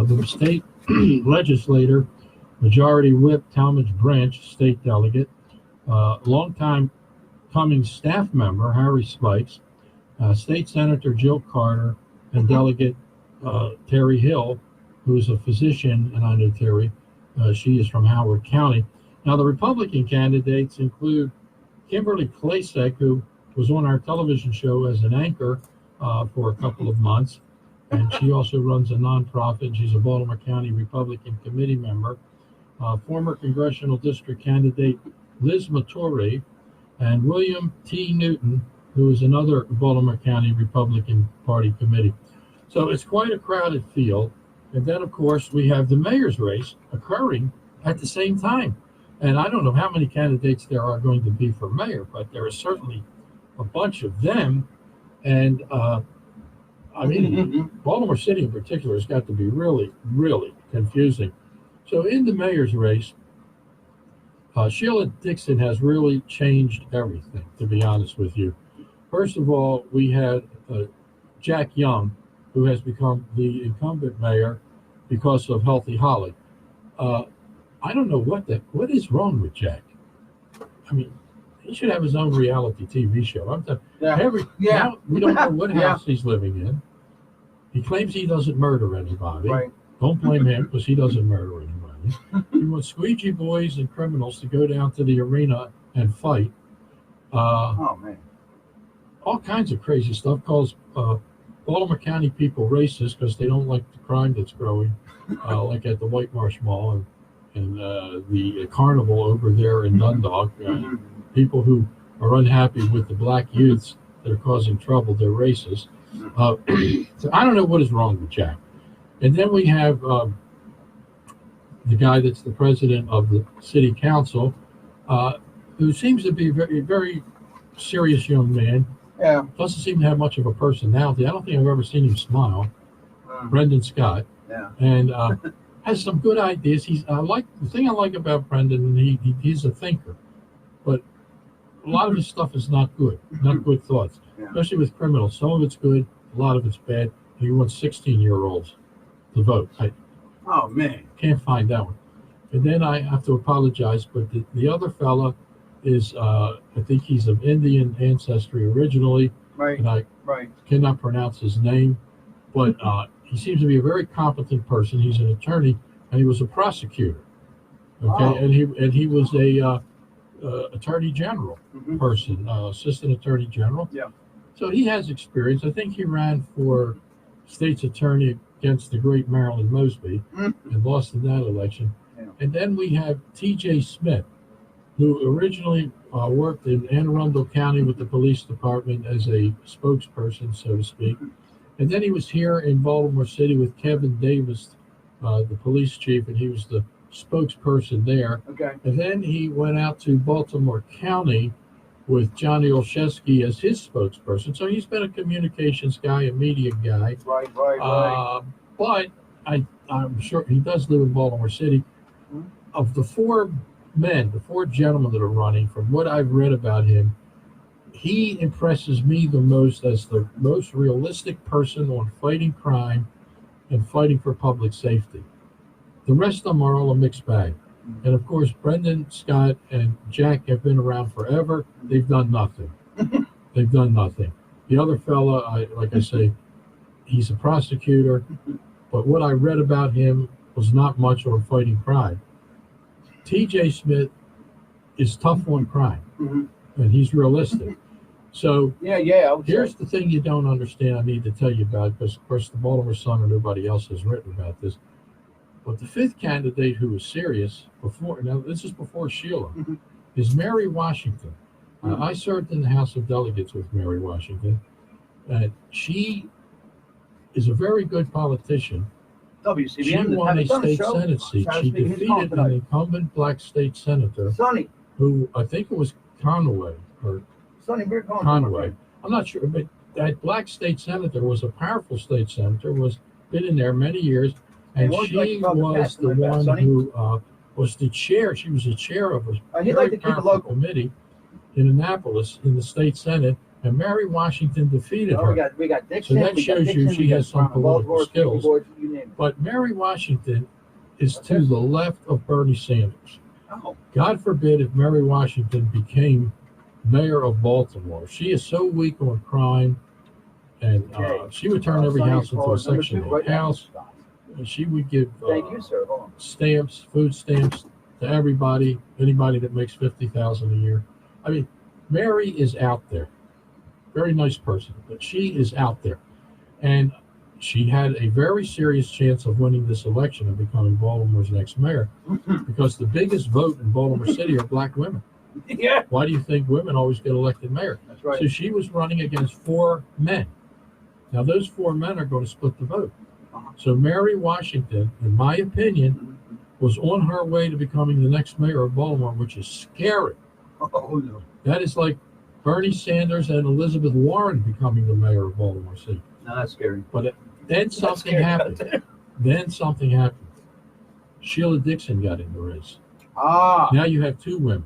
The state legislator, Majority Whip Talmadge Branch, state delegate, longtime Cummings staff member, Harry Spikes, State Senator Jill Carter, and Delegate Terry Hill, who is a physician, and I know Terry, she is from Howard County. Now, the Republican candidates include Kimberly Klasek, who was on our television show as an anchor for a couple of months, and she also runs a nonprofit. She's a Baltimore County Republican committee member. Former congressional district candidate Liz Matori, and William T. Newton, who is another Baltimore County Republican Party committee. So it's quite a crowded field. And then, of course, we have the mayor's race occurring at the same time. And I don't know how many candidates there are going to be for mayor, but there are certainly a bunch of them. And I mean, Baltimore City in particular has got to be really, really confusing. So in the mayor's race, Sheila Dixon has really changed everything, to be honest with you. First of all, we had Jack Young, who has become the incumbent mayor because of Healthy Holly. I don't know what is wrong with Jack. I mean, he should have his own reality TV show. Now, we don't know what house he's living in. He claims he doesn't murder anybody. Right. Don't blame him, because he doesn't murder anybody. He wants squeegee boys and criminals to go down to the arena and fight. Oh, man. All kinds of crazy stuff. Calls Baltimore County people racist because they don't like the crime that's growing, like at the White Marsh Mall and the carnival over there in Dundalk. People who are unhappy with the black youths that are causing trouble, they're racist. So I don't know what is wrong with Jack. And then we have the guy that's the president of the city council, who seems to be a very, very serious young man. Yeah. Doesn't seem to have much of a personality. I don't think I've ever seen him smile. Brendan Scott. Yeah. And has some good ideas. The thing I like about Brendan, he's a thinker, but a lot of his stuff is not good thoughts, especially with criminals. Some of it's good, a lot of it's bad. He wants 16-year-olds to vote. I Oh man. can't find that one. And then I have to apologize, but the other fella is, I think he's of Indian ancestry originally, Right. and I Right. cannot pronounce his name, but he seems to be a very competent person. He's an attorney, and he was a prosecutor. Okay, Oh. and he was a attorney general Mhm. person, assistant attorney general. Yeah. So he has experience. I think he ran for state's attorney against the great Marilyn Mosby and lost in that election. Yeah. And then we have T.J. Smith, who originally worked in Anne Arundel County with the police department as a spokesperson, so to speak. And then he was here in Baltimore City with Kevin Davis, the police chief, and he was the spokesperson there. Okay. And then he went out to Baltimore County with Johnny Olszewski as his spokesperson. So he's been a communications guy, a media guy. Right. But I'm sure he does live in Baltimore City. Of the four gentlemen that are running, from what I've read about him, he impresses me the most as the most realistic person on fighting crime and fighting for public safety. The rest of them are all a mixed bag. And of course, Brendan, Scott, and Jack have been around forever. They've done nothing. They've done nothing. The other fella, like I say, he's a prosecutor, but what I read about him was not much on fighting crime. T.J. Smith is tough on crime, and he's realistic. So here's the thing you don't understand. I need to tell you about, because of course the Baltimore Sun or nobody else has written about this. But the fifth candidate who was serious now this is before Sheila, is Mary Washington. I served in the House of Delegates with Mary Washington, and she is a very good politician. WCBM. She won a state Senate seat. She defeated an incumbent black state senator, Sonny. who I think it was Conway or Sonny, we're going. Conway. I'm not sure, but that black state senator was a powerful state senator, been in there many years, and she was the one who was the chair. She was the chair of a very powerful committee in Annapolis in the state Senate, and Mary Washington defeated her. We got Dixon. So that shows you she has some political skills. But Mary Washington is to the left of Bernie Sanders. Oh. God forbid if Mary Washington became mayor of Baltimore. She is so weak on crime, and she would turn every house into a Section 8 house. And she would give Thank you, sir. Hold on. stamps, food stamps to everybody, anybody that makes $50,000 a year. I mean, Mary is out there. Very nice person, but she is out there. And she had a very serious chance of winning this election and becoming Baltimore's next mayor, because the biggest vote in Baltimore City are black women. Yeah. Why do you think women always get elected mayor? That's right. So she was running against 4 men. Now, those 4 men are going to split the vote. So Mary Washington, in my opinion, was on her way to becoming the next mayor of Baltimore, which is scary. Oh, no. That is like Bernie Sanders and Elizabeth Warren becoming the mayor of Baltimore City. No, that's scary. But then something happened. Then something happened. Sheila Dixon got in the race. Now you have 2 women.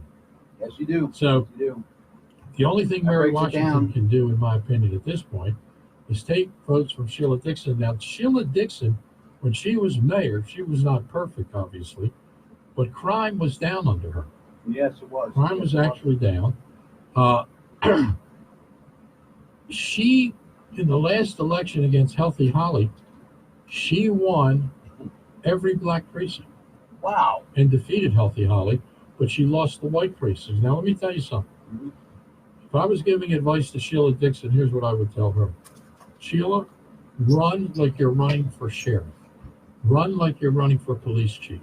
Yes, you do. So you do. The only thing That Mary breaks it Washington down. can do, in my opinion, at this point, is take votes from Sheila Dixon. Now, Sheila Dixon, when she was mayor, she was not perfect, obviously, but crime was down under her. Yes, it was. Crime was actually down. She, in the last election against Healthy Holly, she won every black precinct. Wow. And defeated Healthy Holly, but she lost the white precincts. Now, let me tell you something. If I was giving advice to Sheila Dixon, here's what I would tell her. Sheila, run like you're running for sheriff. Run like you're running for police chief.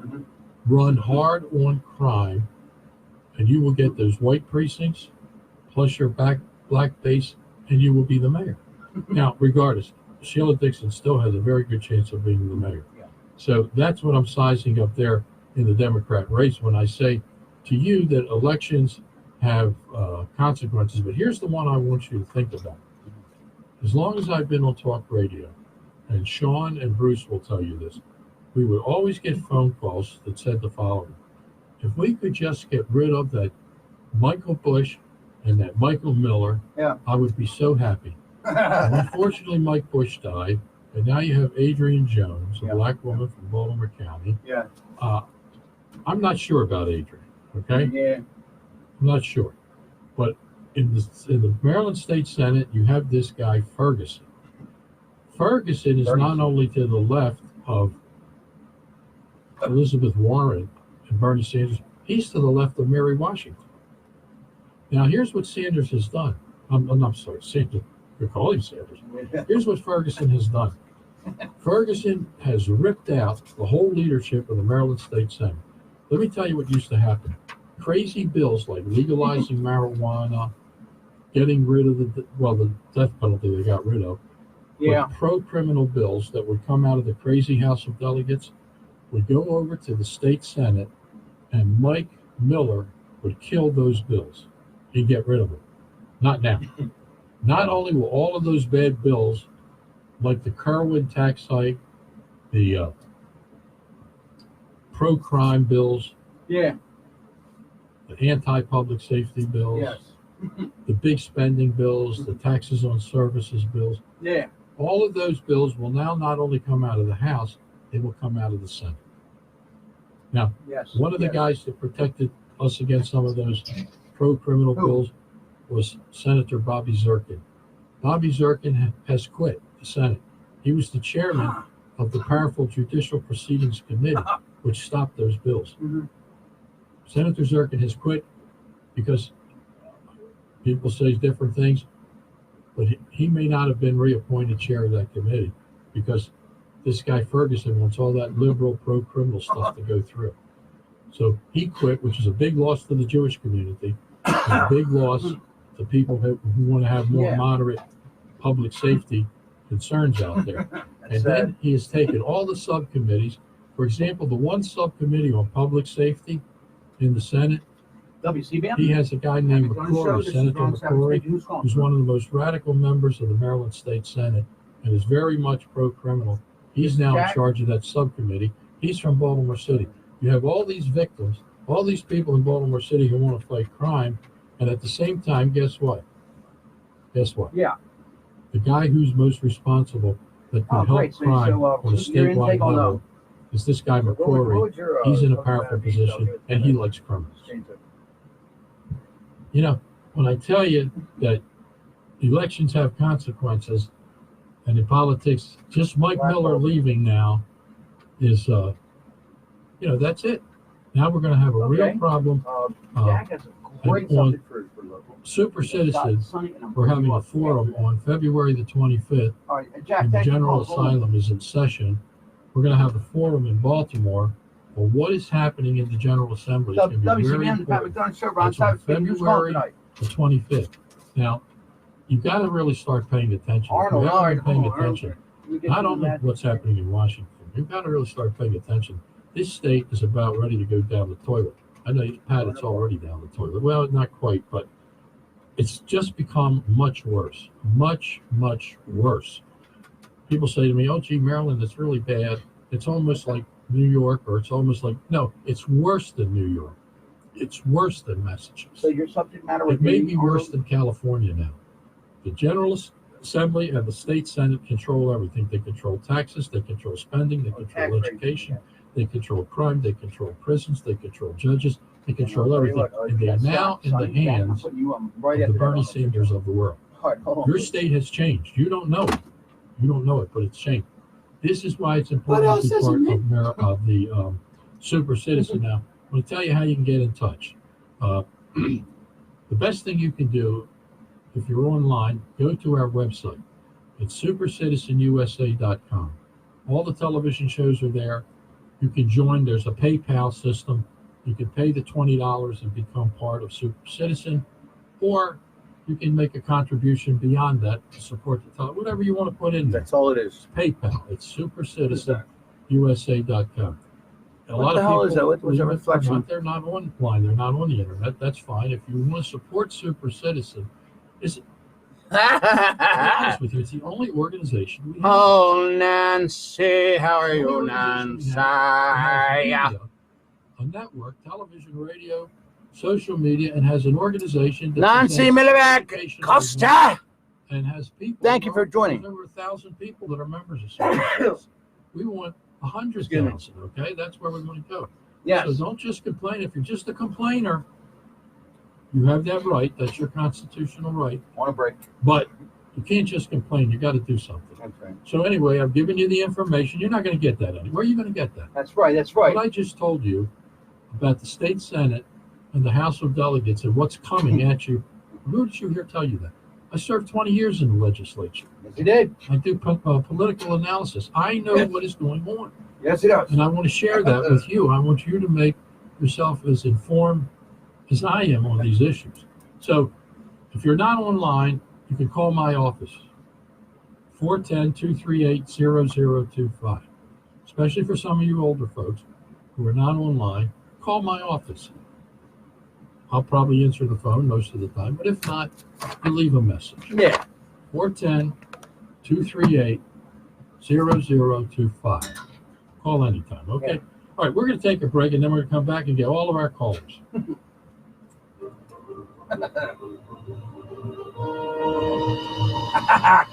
Run hard on crime, and you will get those white precincts, plus your black base, and you will be the mayor. Now, regardless, Sheila Dixon still has a very good chance of being the mayor. So that's what I'm sizing up there in the Democrat race when I say to you that elections have consequences. But here's the one I want you to think about. As long as I've been on talk radio, and Sean and Bruce will tell you this, we would always get phone calls that said the following: if we could just get rid of that Michael Bush and that Michael Miller, I would be so happy. And unfortunately, Mike Bush died, and now you have Adrienne Jones, a black woman from Baltimore County. Yeah. I'm not sure about Adrienne. Okay. Yeah. I'm not sure, but in the Maryland State Senate, you have this guy Ferguson. Ferguson is not only to the left of Elizabeth Warren and Bernie Sanders, he's to the left of Mary Washington. Now, here's what Sanders has done. I'm sorry, Sanders. You call him Sanders. Here's what Ferguson has done. Ferguson has ripped out the whole leadership of the Maryland State Senate. Let me tell you what used to happen. Crazy bills like legalizing marijuana, getting rid of the death penalty they got rid of. Yeah. Pro-criminal bills that would come out of the crazy House of Delegates would go over to the state Senate, and Mike Miller would kill those bills. He'd get rid of them. Not now. Not only will all of those bad bills, like the Kerwin tax hike, the pro-crime bills, Yeah. the anti-public safety bills, Yes. the big spending bills, the taxes on services bills, Yeah. all of those bills will now not only come out of the House, they will come out of the Senate. Now, Yes. one of the guys that protected us against some of those pro-criminal bills was Senator Bobby Zirkin. Bobby Zirkin has quit the Senate. He was the chairman of the Powerful Judicial Proceedings Committee, which stopped those bills. Mm-hmm. Senator Zirkin has quit because people say different things, but he may not have been reappointed chair of that committee because this guy Ferguson wants all that liberal pro-criminal stuff to go through. So he quit, which is a big loss to the Jewish community, and a big loss to people who want to have more moderate public safety concerns out there. And then he has taken all the subcommittees. For example, the one subcommittee on public safety in the Senate, WCBM? he has a guy named McCrory, Senator McCrory, who's one of the most radical members of the Maryland State Senate and is very much pro-criminal. He's now in charge of that subcommittee. He's from Baltimore City. You have all these victims, all these people in Baltimore City who want to fight crime, and at the same time, guess what? Guess what? Yeah. The guy who's most responsible that can help crime on a statewide level is this guy McCrory. He's in a powerful position, and he likes criminals. You know, when I tell you that elections have consequences, and in politics, just Mike Miller leaving now is, that's it. Now we're going to have a real problem. Jack has a great subject for local. Super Citizens, we're having a forum on February the 25th. Jack, and the General Asylum is in session. We're going to have a forum in Baltimore on what is happening in the General Assembly. It's going to be very important. It's on February the 25th. Now, you've got to really start paying attention. If you haven't been paying attention, not only what's happening in Washington, you've got to really start paying attention. This state is about ready to go down the toilet. I know, Pat, it's already down the toilet. Well, not quite, but it's just become much worse. Much, much worse. People say to me, oh, gee, Maryland, it's really bad. It's almost like New York, or it's almost like, no, it's worse than New York. It's worse than Massachusetts. So your subject matter It may be worse than California now. The General Assembly and the State Senate control everything. They control taxes, they control spending, they control education, they control crime, they control prisons, they control judges, they control everything. And they are now in the hands of the Bernie Sanders of the world. Your state has changed. You don't know it. You don't know it, but it's changed. This is why it's important to be part of the Super Citizen. Now, I'm going to tell you how you can get in touch. The best thing you can do, if you're online, go to our website. It's supercitizenusa.com. All the television shows are there. You can join. There's a PayPal system. You can pay the $20 and become part of Super Citizen, or you can make a contribution beyond that to support the television. Whatever you want to put in there. That's all it is. PayPal. It's supercitizenusa.com. A lot What the of hell people is that? What's a reflection? They're not online. They're not on the internet. That's fine. If you want to support Super Citizen, to be honest with you, it's the only organization we have. Oh, Nancy, how are you, Nancy? A network, television, radio, social media, and has an organization. Nancy Milliback Costa. and has people. Thank you for joining. There's over 1,000 people that are members of SRON. We want 100,000. Okay, that's where we want to go. Yes. So don't just complain. If you're just a complainer, you have that right. That's your constitutional right. Want a break? But you can't just complain. You got to do something. That's right. So anyway, I've given you the information. You're not going to get that anywhere. Where are you going to get that? That's right. That's right. What I just told you about the state Senate and the House of Delegates and what's coming at you. Who did you hear tell you that? I served 20 years in the legislature. Yes, you did. I do political analysis. I know what is going on. Yes, he does. And I want to share that with you. I want you to make yourself as informed as I am on these issues. So if you're not online, you can call my office, 410-238-0025. Especially for some of you older folks who are not online, call my office. I'll probably answer the phone most of the time, but if not, you leave a message. Yeah. 410-238-0025. Call anytime, okay? Yeah. All right, we're going to take a break, and then we're going to come back and get all of our callers.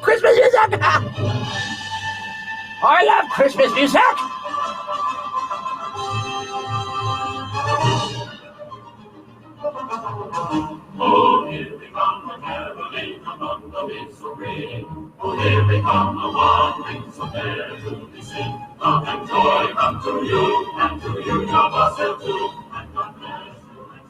Christmas music! I love Christmas music! Oh, here we come, a caroling among the winds so green. Oh, here we come, a wandering so fair to be seen. Come and joy come to you, and to you your blessed too. And God bless you and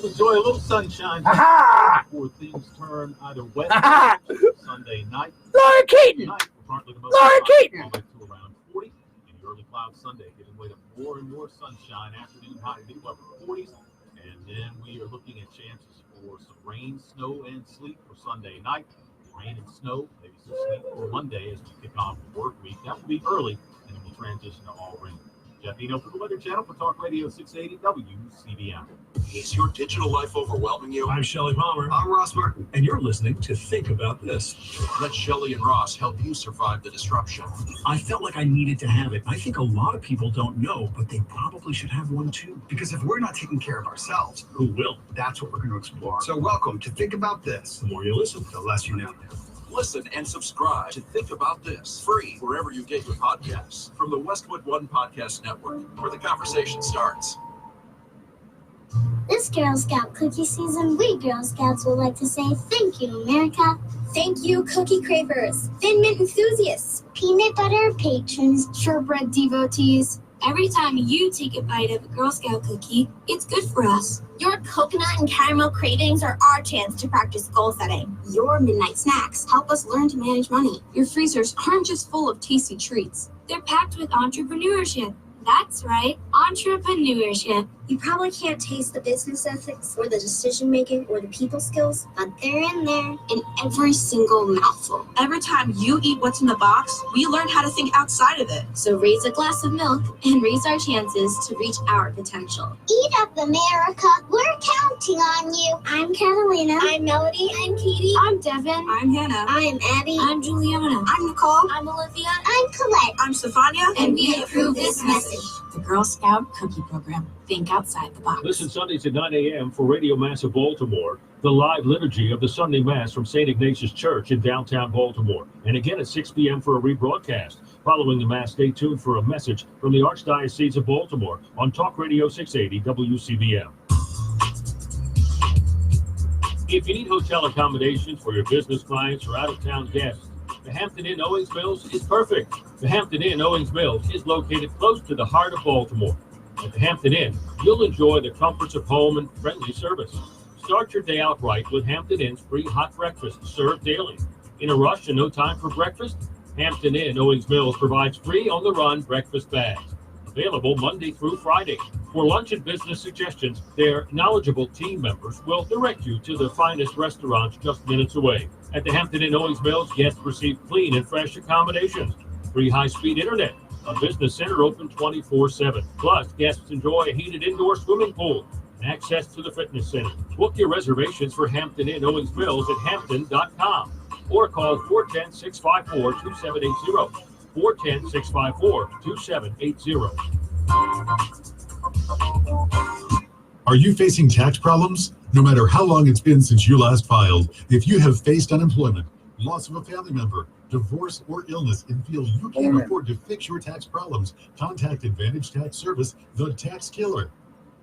say. Enjoy a little sunshine Aha! before things turn either wet Aha! Sunday night. Laura Keaton! Tonight, we're partly the most Laura Keaton! all the way to around 40. And the early cloud Sunday giving way to more and more sunshine. Afternoon high to upper 40s. And then we are looking at chances for some rain, snow, and sleet for Sunday night. Rain and snow, maybe some sleet for Monday as we kick off the work week. That will be early, and then we'll transition to all rain. Jeff Eno for the Weather Channel for Talk Radio 680 WCBM. Is your digital life overwhelming you? I'm Shelley Palmer. I'm Ross Martin. And you're listening to Think About This. Let Shelley and Ross help you survive the disruption. I felt like I needed to have it. I think a lot of people don't know, but they probably should have one too. Because if we're not taking care of ourselves, Who will? that's what we're going to explore. So welcome to Think About This. The more you listen, The less you know. Listen and subscribe to Think About This, free wherever you get your podcasts, from the Westwood One Podcast Network, where the conversation starts. This Girl Scout cookie season, we Girl Scouts would like to say thank you, America. Thank you, cookie cravers, Thin Mint enthusiasts, peanut butter patrons, shortbread devotees. Every time you take a bite of a Girl Scout cookie, it's good for us. Your coconut and caramel cravings are our chance to practice goal setting. Your midnight snacks help us learn to manage money. Your freezers aren't just full of tasty treats. They're packed with entrepreneurship. That's right, entrepreneurship. You probably can't taste the business ethics or the decision making or the people skills, but they're in there in every single mouthful. Every time you eat what's in the box, we learn how to think outside of it. So raise a glass of milk and raise our chances to reach our potential. Eat up, America. We're counting on you. I'm Catalina. I'm Melody. I'm Katie. I'm Devin. I'm Hannah. I'm Abby. I'm Juliana. I'm Nicole. I'm Olivia. I'm Colette. I'm Stefania. And we approve this message. The Girl Scout Cookie Program. Think outside the box. Listen Sundays at 9 a.m. for Radio Mass of Baltimore, the live liturgy of the Sunday Mass from St. Ignatius Church in downtown Baltimore. And again at 6 p.m. for a rebroadcast. Following the Mass, stay tuned for a message from the Archdiocese of Baltimore on Talk Radio 680 WCBM. If you need hotel accommodations for your business clients or out-of-town guests, the Hampton Inn Owings Mills is perfect. The Hampton Inn Owings Mills is located close to the heart of Baltimore. At the Hampton Inn, you'll enjoy the comforts of home and friendly service. Start your day out right with Hampton Inn's free hot breakfast served daily. In a rush and no time for breakfast? Hampton Inn Owings Mills provides free on-the-run breakfast bags. Available Monday through Friday. For lunch and business suggestions, their knowledgeable team members will direct you to the finest restaurants just minutes away. At the Hampton Inn Owings Mills, guests receive clean and fresh accommodations, free high-speed internet, a business center open 24/7. Plus, guests enjoy a heated indoor swimming pool and access to the fitness center. Book your reservations for Hampton Inn Owings Mills at hampton.com or call 410-654-2780. 410-654-2780. Are you facing tax problems? No matter how long it's been since you last filed, if you have faced unemployment, loss of a family member, divorce, or illness, and feel you can't afford to fix your tax problems, contact Advantage Tax Service, the Tax Killer.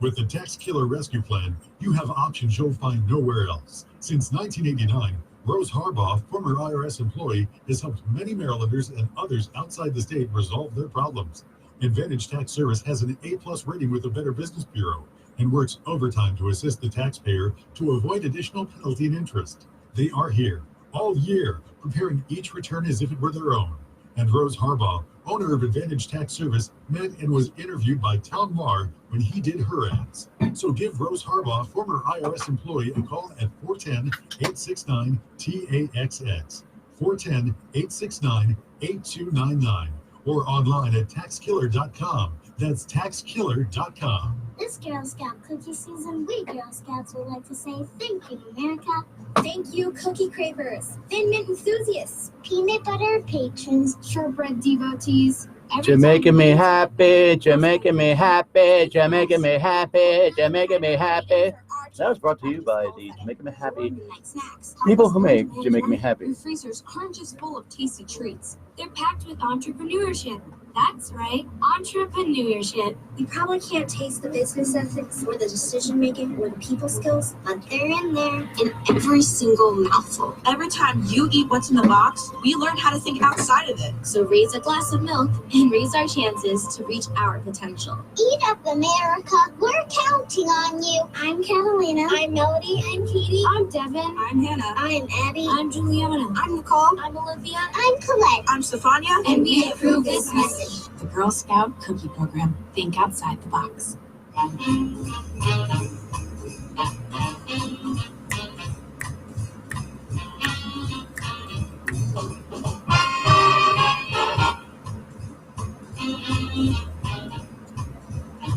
With the Tax Killer Rescue Plan, you have options you'll find nowhere else. Since 1989, Rose Harbaugh, former IRS employee, has helped many Marylanders and others outside the state resolve their problems. Advantage Tax Service has an A+ rating with the Better Business Bureau and works overtime to assist the taxpayer to avoid additional penalty and interest. They are here all year, preparing each return as if it were their own. And Rose Harbaugh, owner of Advantage Tax Service, met and was interviewed by Tom Marr when he did her ads. So give Rose Harbaugh, former IRS employee, a call at 410-869-TAXX, 410-869-8299, or online at taxkiller.com. That's taxkiller.com. This Girl Scout cookie season, we Girl Scouts would like to say thank you, America. Thank you, cookie cravers, Thin Mint enthusiasts, peanut butter patrons, shortbread devotees. You're making me happy, you're making me happy, you're making me happy, you're making me happy. That was brought to you by the Jamaica Me Happy people who make Jamaica Me Happy. Your freezers aren't just full of tasty treats. They're packed with entrepreneurship. That's right, entrepreneurship. You probably can't taste the business ethics or the decision making or the people skills, but they're in there In every single mouthful. Every time you eat what's in the box, we learn how to think outside of it. So raise a glass of milk and raise our chances to reach our potential. Eat up, America. We're counting on you. I'm Catalina. I'm Melody. I'm Katie. I'm Devin. I'm Hannah. I'm Abby. I'm Juliana. I'm Nicole. I'm Olivia. I'm Colette. I'm Stefania. And we approve this message. The Girl Scout Cookie Program. Think outside the box.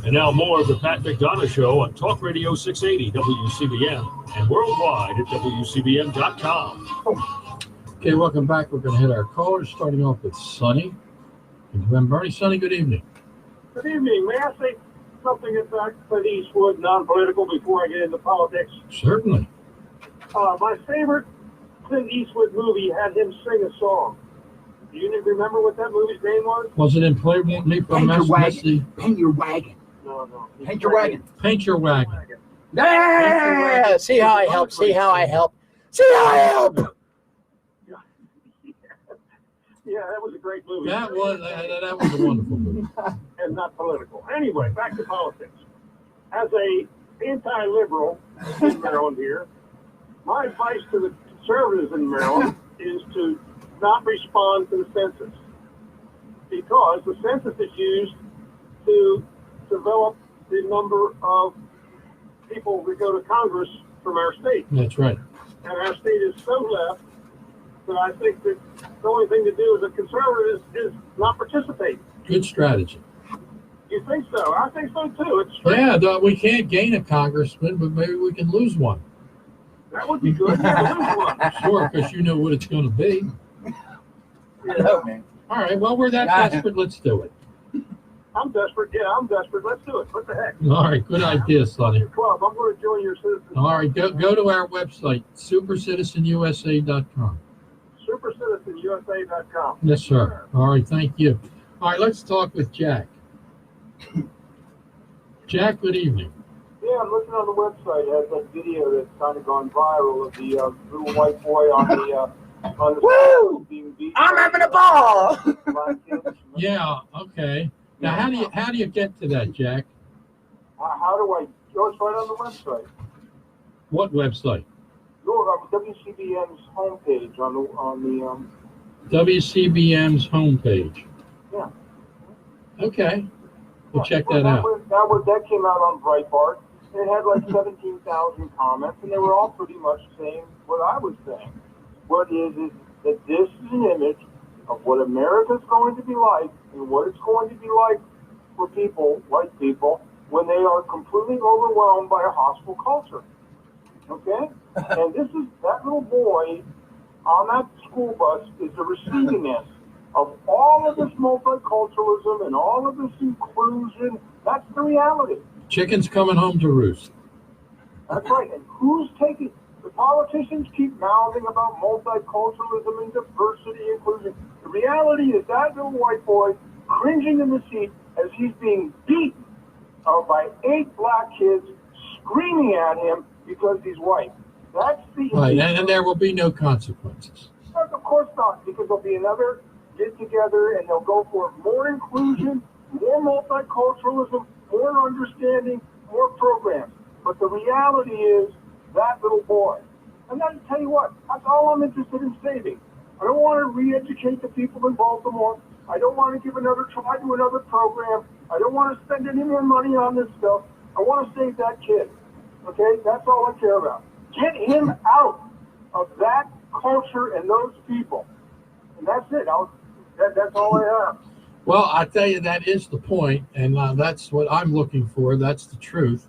And now more of the Pat McDonough Show on Talk Radio 680 WCBM and worldwide at WCBM.com. Okay, welcome back. We're going to hit our callers, starting off with Sonny in Glen Burnie. Sonny, good evening. Good evening. May I say something about Clint Eastwood, non-political, before I get into politics? Certainly. My favorite Clint Eastwood movie had him sing a song. Do you remember what that movie's name was? Was it in Play Won't Me from Messi? Paint your wagon. No. Paint your wagon. Paint your wagon. Yeah! See how I help. See how I help. See how I help. Yeah, that was a great movie. That was a wonderful movie. And not political. Anyway, back to politics. As a anti-liberal in Maryland here, my advice to the conservatives in Maryland is to not respond to the census, because the census is used to develop the number of people that go to Congress from our state. That's right. And our state is so left that I think that the only thing to do as a conservative is not participate. Good strategy. You think so? I think so too. Yeah, we can't gain a congressman, but maybe we can lose one. That would be good. Yeah, lose one. Sure, because you know what it's going to be. Yeah. All right, well, we're that desperate. Let's do it. I'm desperate. Yeah, I'm desperate. Let's do it. What the heck? All right, good idea, Sonny. Club. I'm going to join your citizens. All right, go to our website, supercitizenusa.com. Supercitizenusa.com. Yes, sir. All right, thank you. All right, let's talk with Jack. Jack, good evening. Yeah, I'm looking on the website. It has that video that's kind of gone viral of the little white boy on the Woo! being beat. I'm having a ball. Yeah, okay. Now, how do you get to that, Jack? How do I? Oh, it's right on the website. What website? WCBM's homepage on the WCBM's homepage. Yeah. Okay. We'll check that out. That came out on Breitbart. It had like 17,000 comments, and they were all pretty much saying what I was saying. What is that this is an image of what America's going to be like, and what it's going to be like for people, white people, when they are completely overwhelmed by a hostile culture. Okay? And that little boy on that school bus is the receiving end of all of this multiculturalism and all of this inclusion. That's the reality. Chicken's coming home to roost. That's right. And who's taking? The politicians keep mouthing about multiculturalism and diversity, inclusion. The reality is that little white boy cringing in the seat as he's being beaten by 8 black kids screaming at him because he's white. That's the right, and there will be no consequences. Of course not, because there'll be another get together and they'll go for more inclusion, more multiculturalism, more understanding, more programs. But the reality is that little boy. And I'll tell you what, that's all I'm interested in saving. I don't want to re-educate the people in Baltimore. I don't want to try to another program. I don't want to spend any more money on this stuff. I want to save that kid. Okay? That's all I care about. Get him out of that culture and those people. And that's it. That's all I have. Well, I tell you, that is the point, and that's what I'm looking for. That's the truth.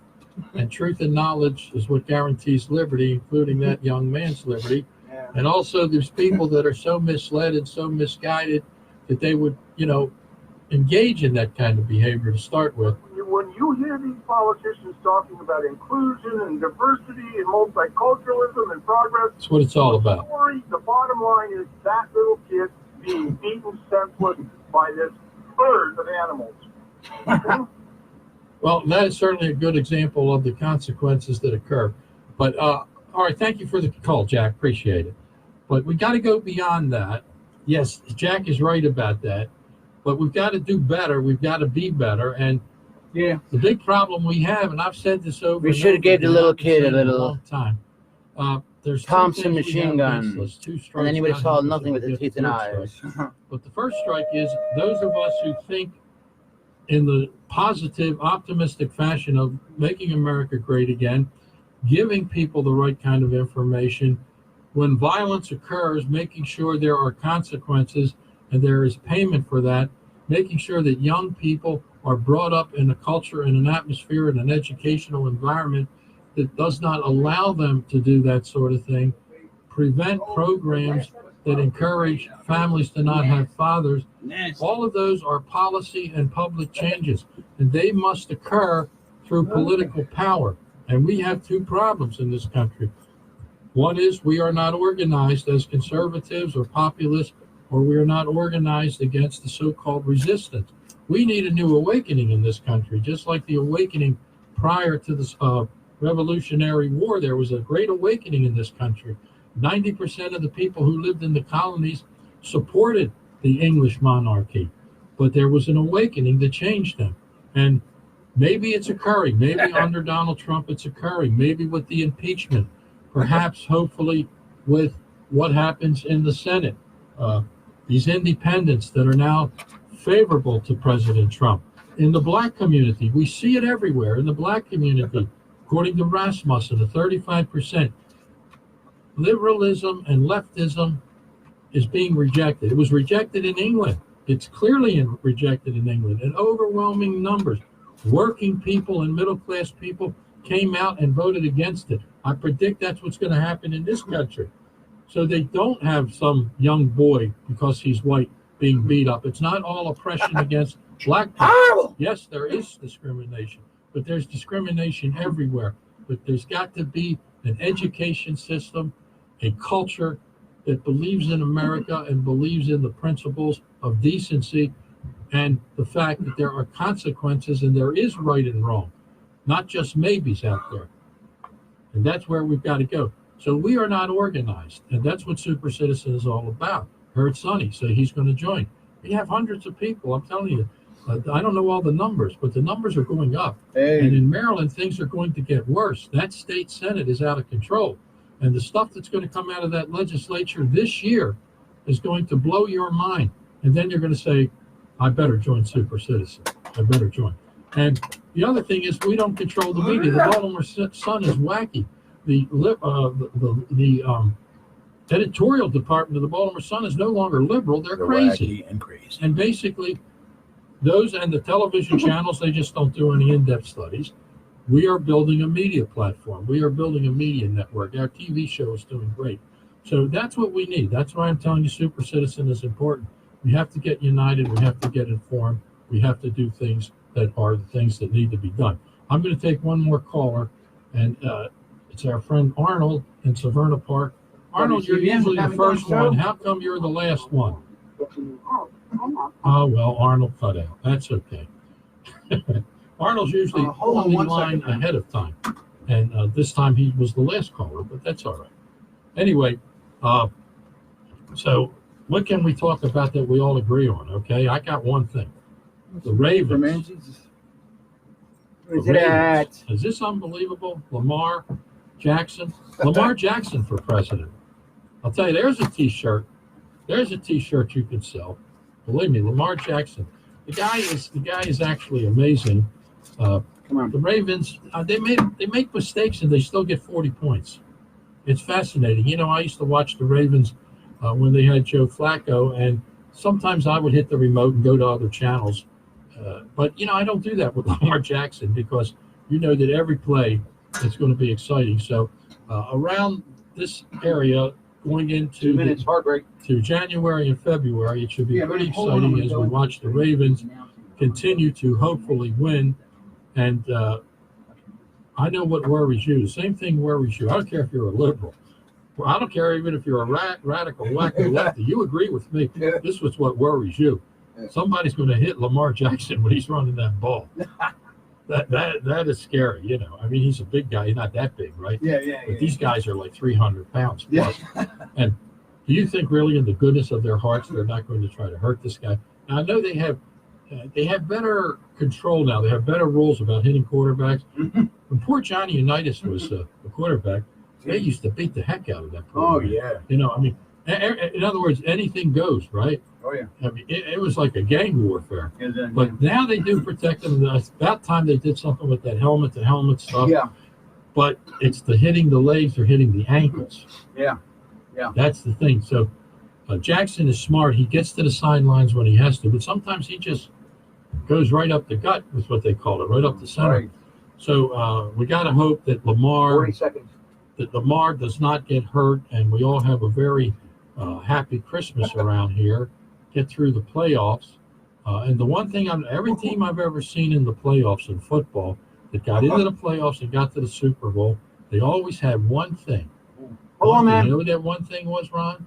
And truth and knowledge is what guarantees liberty, including that young man's liberty. Yeah. And also there's people that are so misled and so misguided that they would, engage in that kind of behavior to start with. When you hear these politicians talking about inclusion and diversity and multiculturalism and progress, that's what it's all about. The bottom line is that little kid being beaten senseless by this herd of animals. Well, that is certainly a good example of the consequences that occur. But, all right, thank you for the call, Jack. Appreciate it. But we got to go beyond that. Yes, Jack is right about that. But we've got to do better. We've got to be better. And the big problem we have, and I've said this over. We should have gave the little kid a little long time. There's Thompson machine gun, and then he would have saw nothing with the teeth and eyes. But the first strike is those of us who think in the positive, optimistic fashion of making America great again, giving people the right kind of information. When violence occurs, making sure there are consequences and there is payment for that, making sure that young people are brought up in a culture and an atmosphere and an educational environment that does not allow them to do that sort of thing, prevent programs that encourage families to not have fathers. All of those are policy and public changes, and they must occur through political power. And we have 2 problems in this country. One is we are not organized as conservatives or populists, or we are not organized against the so-called resistance. We need a new awakening in this country, just like the awakening prior to the Revolutionary War. There was a great awakening in this country. 90% of the people who lived in the colonies supported the English monarchy, but there was an awakening that changed them. And maybe it's occurring. Maybe under Donald Trump it's occurring. Maybe with the impeachment. Perhaps, hopefully, with what happens in the Senate. These independents that are now favorable to President Trump. In the black community, we see it everywhere. In the black community, according to Rasmussen, the 35%. Liberalism and leftism is being rejected. It was rejected in England. It's clearly rejected in England in overwhelming numbers. Working people and middle-class people came out and voted against it. I predict that's what's going to happen in this country. So they don't have some young boy, because he's white, being beat up. It's not all oppression against black people. Yes, there is discrimination, but there's discrimination everywhere. But there's got to be an education system, a culture that believes in America and believes in the principles of decency and the fact that there are consequences and there is right and wrong, not just maybes out there. And that's where we've got to go. So we are not organized, and that's what Super Citizen is all about. Heard Sonny say he's going to join. We have hundreds of people, I'm telling you. I don't know all the numbers, but the numbers are going up. And in Maryland, things are going to get worse. That state Senate is out of control. And the stuff that's going to come out of that legislature this year is going to blow your mind. And then you're going to say, I better join Super Citizen. I better join. And the other thing is we don't control the media. The Baltimore Sun is wacky. The editorial department of the Baltimore Sun is no longer liberal. They're crazy. And basically, those and the television channels, they just don't do any in-depth studies. We are building a media platform. We are building a media network. Our TV show is doing great. So that's what we need. That's why I'm telling you Super Citizen is important. We have to get united. We have to get informed. We have to do things that are the things that need to be done. I'm going to take one more caller, and It's our friend Arnold in Severna Park. Arnold, you're usually the first one. How come you're the last one? Oh, well, Arnold cut out. That's okay. Arnold's usually on the line ahead of time. And this time he was the last caller, but that's all right. Anyway, so what can we talk about that we all agree on? Okay, I got one thing. The Ravens. Is this unbelievable? Lamar Jackson. Lamar Jackson for president. I'll tell you, there's a T-shirt. There's a T-shirt you can sell. Believe me, Lamar Jackson. The guy is actually amazing. The Ravens, they make mistakes and they still get 40 points. It's fascinating. You know, I used to watch the Ravens when they had Joe Flacco, and sometimes I would hit the remote and go to other channels. But, you know, I don't do that with Lamar Jackson because you know that every play is going to be exciting. So around this area, going into to January and February, it should be pretty exciting as we watch the Ravens continue to hopefully win. And I know what worries you. The same thing worries you. I don't care if you're a liberal. I don't care even if you're a radical wacko lefty. You agree with me. This was what worries you. Somebody's going to hit Lamar Jackson when he's running that ball. That is scary, you know. I mean, he's a big guy. He's not that big, right? But these guys are like 300 pounds plus. And do you think really in the goodness of their hearts they're not going to try to hurt this guy? Now, I know they have better control now. They have better rules about hitting quarterbacks. When poor Johnny Unitas was the quarterback, they used to beat the heck out of that quarterback. You know, I mean, in other words, anything goes, right? Oh, yeah. I mean, it was like a gang warfare. But now they do protect them. It's about time they did something with that helmet stuff. Yeah. But it's the hitting the legs or hitting the ankles. Yeah. That's the thing. So Jackson is smart. He gets to the sidelines when he has to, but sometimes he just goes right up the gut, is what they call it, right up the center. Right. So we got to hope that Lamar does not get hurt, and we all have a very happy Christmas around here. Get through the playoffs. And the one thing, every team I've ever seen in the playoffs in football that got into the playoffs and got to the Super Bowl, they always had one thing. Hold on, man. You know what that one thing was, Ron?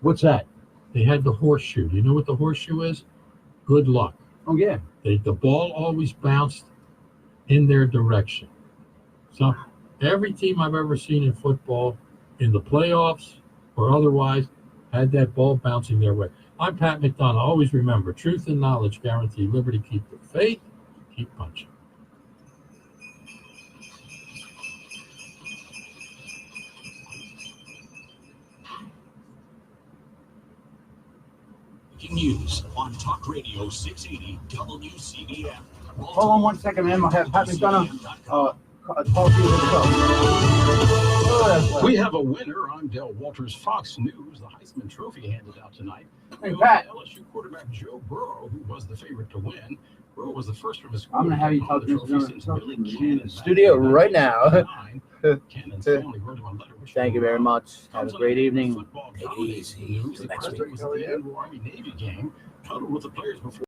What's that? They had the horseshoe. Do you know what the horseshoe is? Good luck. Oh, yeah. The ball always bounced in their direction. So every team I've ever seen in football, in the playoffs or otherwise, had that ball bouncing their way. I'm Pat McDonough. Always remember, truth and knowledge guarantee liberty. Keep the faith. Keep punching. Breaking news on Talk Radio 680 WCBM. Hold on 1 second, man. I'll have Pat McDonough talk to you himself. We have a winner on Del Walters Fox News. The Heisman Trophy handed out tonight. Hey, Pat. LSU quarterback Joe Burrow, who was the favorite to win. Burrow was the first from his school. I'm going to have you talk to the studio right now. Cannon's family wrote him a letter. Thank you very much. Have a great evening. Take it easy. The president was at the Army Navy game, huddled with the players before.